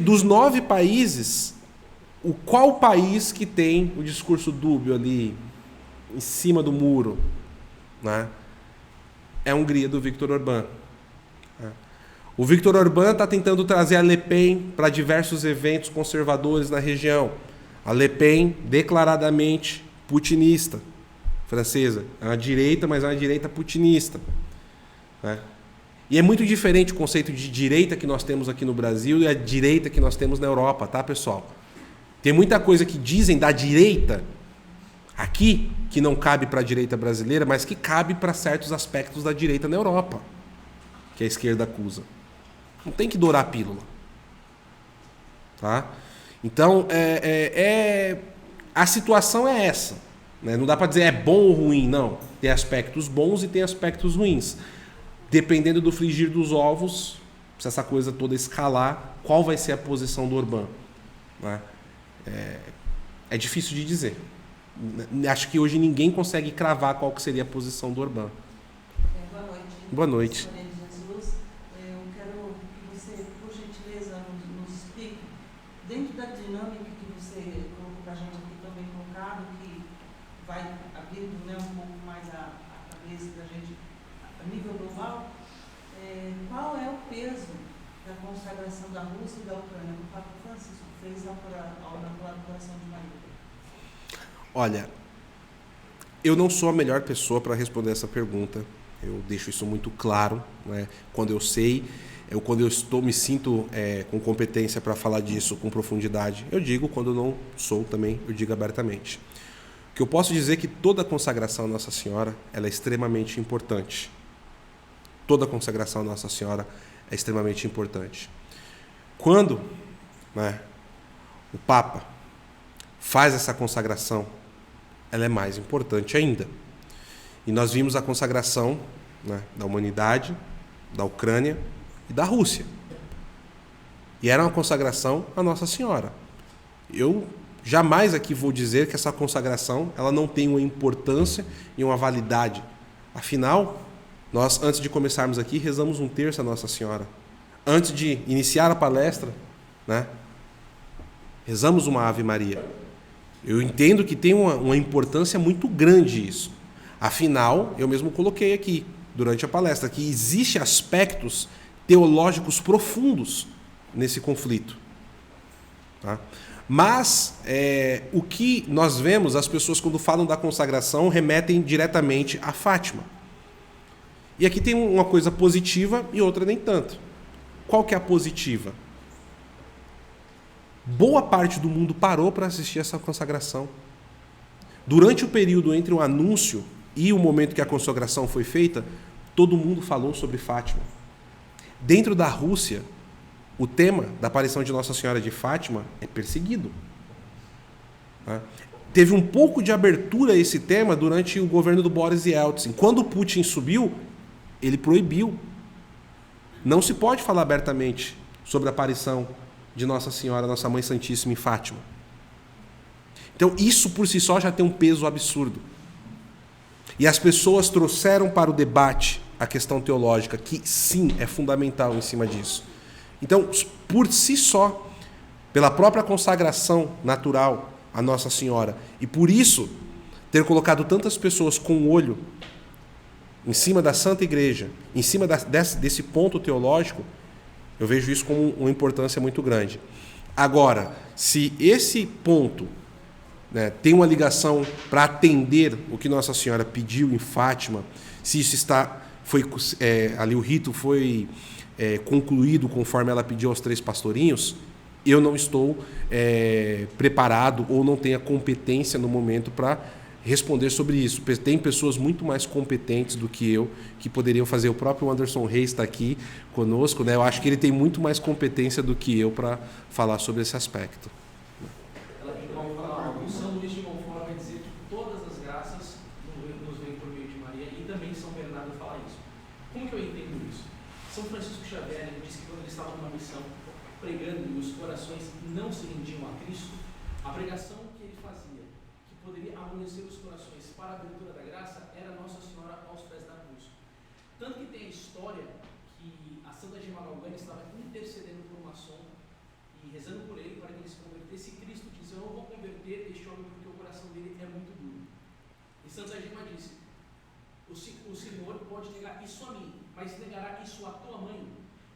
Dos 9 países, qual país que tem o discurso dúbio ali em cima do muro, né? É a Hungria do Viktor Orbán. O Viktor Orbán está tentando trazer a Le Pen para diversos eventos conservadores na região. A Le Pen, declaradamente putinista, francesa. É uma direita, mas é uma direita putinista, né? E é muito diferente o conceito de direita que nós temos aqui no Brasil e a direita que nós temos na Europa, tá, pessoal? Tem muita coisa que dizem da direita aqui que não cabe para a direita brasileira, mas que cabe para certos aspectos da direita na Europa, que a esquerda acusa. Não tem que dourar a pílula, tá? Então, a situação é essa, né? Não dá para dizer é bom ou ruim, não. Tem aspectos bons e tem aspectos ruins. Dependendo do frigir dos ovos, se essa coisa toda escalar, qual vai ser a posição do Orbán, né? É difícil de dizer. Acho que hoje ninguém consegue cravar qual que seria a posição do Orbán. Boa noite. Boa noite. Jesus, eu quero que você, por gentileza, nos explique, dentro da dinâmica que você colocou para a gente aqui também colocado, que vai abrindo, né, um pouco mais a cabeça da gente a nível global, qual é o peso da consagração da Rússia e da Ucrânia? O Papa Francisco fez ao Imaculado Coração de Maria. Olha, eu não sou a melhor pessoa para responder essa pergunta. Eu deixo isso muito claro, né? Quando eu sei, quando eu me sinto com competência para falar disso com profundidade, eu digo. Quando eu não sou também, eu digo abertamente. O que eu posso dizer é que toda consagração à Nossa Senhora ela é extremamente importante. Toda consagração à Nossa Senhora é extremamente importante. Quando, né, o Papa faz essa consagração, ela é mais importante ainda. E nós vimos a consagração, né, da humanidade, da Ucrânia e da Rússia. E era uma consagração à Nossa Senhora. Eu jamais aqui vou dizer que essa consagração ela não tem uma importância e uma validade. Afinal, nós, antes de começarmos aqui, rezamos um terço à Nossa Senhora. Antes de iniciar a palestra, né, rezamos uma Ave Maria. Eu entendo que tem uma importância muito grande isso. Afinal, eu mesmo coloquei aqui, durante a palestra, que existem aspectos teológicos profundos nesse conflito. Tá? Mas, o que nós vemos, as pessoas quando falam da consagração, remetem diretamente a Fátima. E aqui tem uma coisa positiva e outra nem tanto. Qual que é a positiva? Boa parte do mundo parou para assistir essa consagração. Durante o período entre o anúncio e o momento que a consagração foi feita, todo mundo falou sobre Fátima. Dentro da Rússia, o tema da aparição de Nossa Senhora de Fátima é perseguido. Tá? Teve um pouco de abertura a esse tema durante o governo do Boris Yeltsin. Quando o Putin subiu, ele proibiu. Não se pode falar abertamente sobre a aparição de Nossa Senhora, Nossa Mãe Santíssima em Fátima. Então, isso por si só já tem um peso absurdo. E as pessoas trouxeram para o debate a questão teológica, que sim, é fundamental em cima disso. Então, por si só, pela própria consagração natural a Nossa Senhora, e por isso ter colocado tantas pessoas com o olho em cima da Santa Igreja, em cima desse ponto teológico, eu vejo isso como uma importância muito grande. Agora, se esse ponto, né, tem uma ligação para atender o que Nossa Senhora pediu em Fátima, se isso ali o rito foi concluído conforme ela pediu aos 3 pastorinhos, eu não estou preparado ou não tenho a competência no momento para responder sobre isso. Tem pessoas muito mais competentes do que eu que poderiam fazer. O próprio Anderson Reis está aqui conosco, né? Eu acho que ele tem muito mais competência do que eu para falar sobre esse aspecto. A função do Luís de Montfort vai dizer que todas as graças nos vêm por meio de Maria, e também São Bernardo fala isso. Como que eu entendo isso? São Francisco Xavier disse que quando ele estava numa missão pregando e os corações não se rendiam a Cristo, a pregação que ele fazia, que poderia amolecer os corações para a abertura da graça, era Nossa Senhora aos pés da cruz. Tanto que tem a história que a Santa Gema Galgani estava intercedendo por um maçom e rezando por ele para que ele se convertesse. Cristo disse: eu não vou converter este homem porque o coração dele é muito duro. E Santa Gema disse: o Senhor pode negar isso a mim, mas negará isso à tua mãe?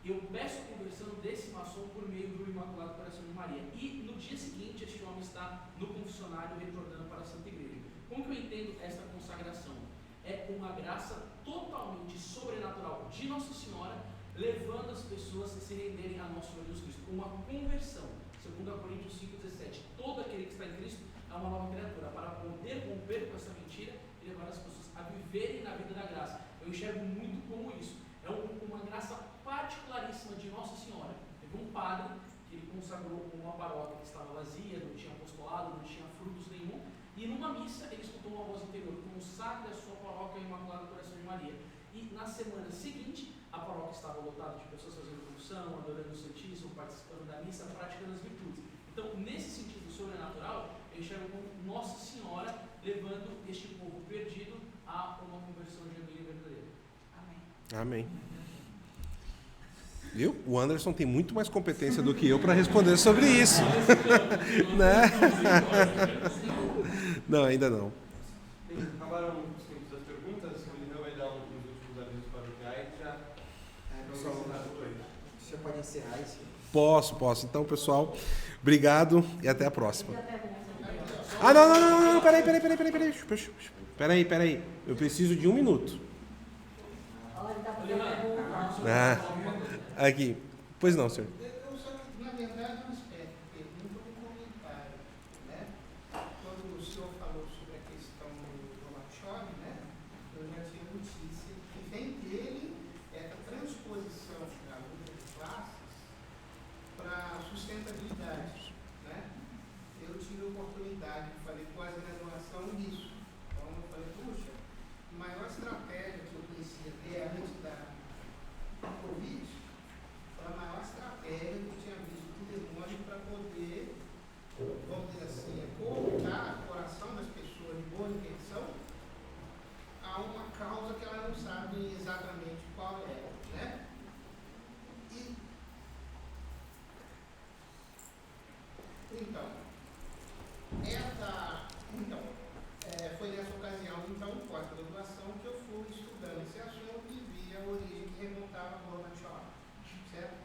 Eu peço a conversão desse maçom por meio do Imaculado Coração de Maria. E no dia seguinte, este homem está no confessionário retornando para a Santa Igreja. Como que eu entendo esta consagração? É uma graça totalmente sobrenatural de Nossa Senhora, levando as pessoas a se renderem a nosso Senhor Jesus Cristo. Uma conversão. Segundo a Coríntios 5,17, todo aquele que está em Cristo é uma nova criatura, para poder romper com essa mentira e levar as pessoas a viverem na vida da graça. Eu enxergo muito como isso. É uma graça particularíssima de Nossa Senhora. Teve um padre que ele consagrou uma paróquia que estava vazia, não tinha apostolado, não tinha frutos nenhum, e numa missa ele escutou uma voz interior: consagre a sua paróquia ao Imaculado Coração de Maria. E na semana seguinte, a paróquia estava lotada de pessoas fazendo confissão, adorando o Santíssimo, participando da missa, praticando as virtudes. Então, nesse sentido sobrenatural, eu enxergo como Nossa Senhora levando este povo perdido a uma conversão genuína e verdadeira. Amém. Viu? O Anderson tem muito mais competência do que eu para responder sobre isso. Né? Não, ainda não. Acabaram os tempos das perguntas. O Lineu vai dar uns últimos avisos paroquiais e já. Pessoal, você pode encerrar isso? Posso. Então, pessoal, obrigado e até a próxima. Ah, não, peraí. Eu preciso de 1 minuto. Aqui. Pois não, senhor. Eu só, na verdade, um aspecto, pergunta ou comentário, né? Quando o senhor falou sobre a questão do Gorbachev, né? Eu já tinha notícia que vem dele essa transposição da luta de classes para sustentabilidade, né? Eu tive a oportunidade de fazer pós-graduação nisso. Então, eu falei, puxa, a maior estratégia que eu conhecia até antes da Covid, a maior estratégia que eu tinha visto do demônio para poder, vamos dizer assim, colocar o coração das pessoas de boa intenção a uma causa que elas não sabem exatamente qual é, né? E, foi nessa ocasião, então, pós-graduação, que eu fui estudando esse assunto e vi a origem que remontava a Gorbachev, certo?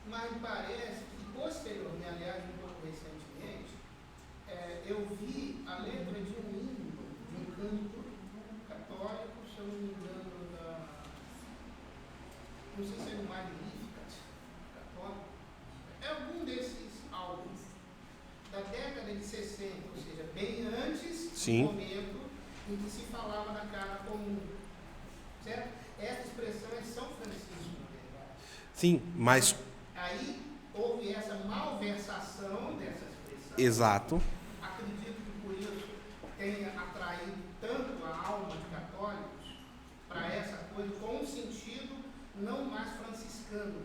Mas parece que, posteriormente, aliás, um pouco recentemente, eu vi a letra de um hino, de um canto católico, se eu não me engano, não sei se é no Magnificat católico, é algum desses álbuns da década de 60, ou seja, bem antes do momento em que se falava na cara comum, certo? Essa expressão é São Francisco, na verdade. Sim, mas... Aí houve essa malversação dessa expressão. Exato. Acredito que por isso tenha atraído tanto a alma de católicos para essa coisa, com um sentido não mais franciscano,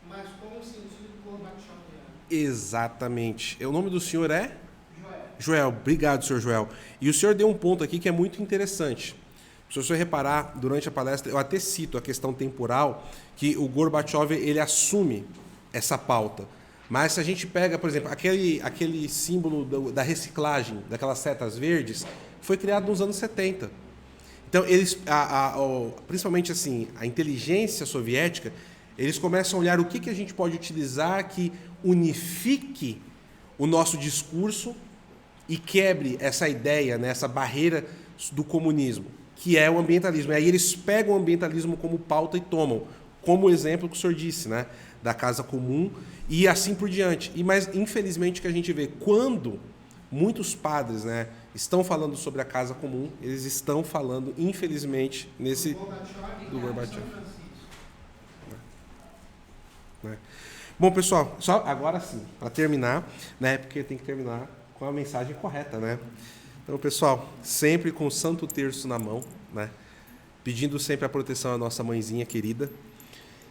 mas com um sentido gorbachoviano. Exatamente. O nome do senhor é? Joel. Joel. Obrigado, senhor Joel. E o senhor deu um ponto aqui que é muito interessante. Se o senhor reparar, durante a palestra, eu até cito a questão temporal, que o Gorbachev, ele assume essa pauta. Mas se a gente pega, por exemplo, aquele símbolo da reciclagem, daquelas setas verdes, foi criado nos anos 70. Então, eles, principalmente assim, a inteligência soviética, eles começam a olhar o que a gente pode utilizar que unifique o nosso discurso e quebre essa ideia, né, essa barreira do comunismo, que é o ambientalismo. E aí eles pegam o ambientalismo como pauta e tomam, como o exemplo que o senhor disse, né, da casa comum e assim por diante. Mas, infelizmente, o que a gente vê, quando muitos padres, né, estão falando sobre a casa comum, eles estão falando, infelizmente, nesse... do Gorbachev. Né? Bom, pessoal, só agora sim, para terminar, né, porque tem que terminar com a mensagem correta, né? Então, pessoal, sempre com o Santo Terço na mão, né, pedindo sempre a proteção à nossa mãezinha querida,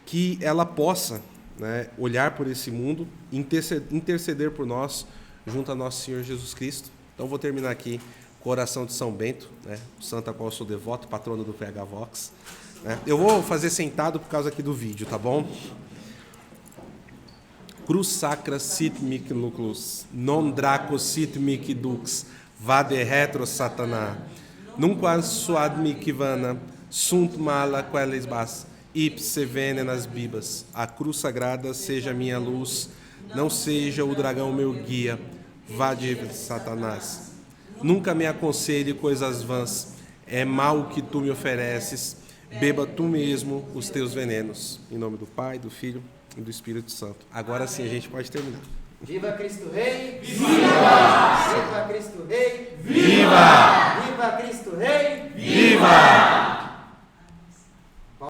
que ela possa, né, olhar por esse mundo, interceder por nós, junto a nosso Senhor Jesus Cristo. Então, vou terminar aqui com a oração de São Bento, né, o santo a qual eu sou devoto, patrono do PH Vox. Né? Eu vou fazer sentado por causa aqui do vídeo, tá bom? Cruz sacra sit mic nucleus, non draco sit mic dux, vade retro satana, nunquam suad mic vana, sunt mala quellis bas, ipse venenas bibas. A cruz sagrada seja minha luz, não seja o dragão meu guia, vade Satanás. Nunca me aconselhe coisas vãs, é mal o que tu me ofereces, beba tu mesmo os teus venenos. Em nome do Pai, do Filho e do Espírito Santo. Agora sim a gente pode terminar. Viva Cristo Rei! Viva! Viva Cristo Rei! Viva!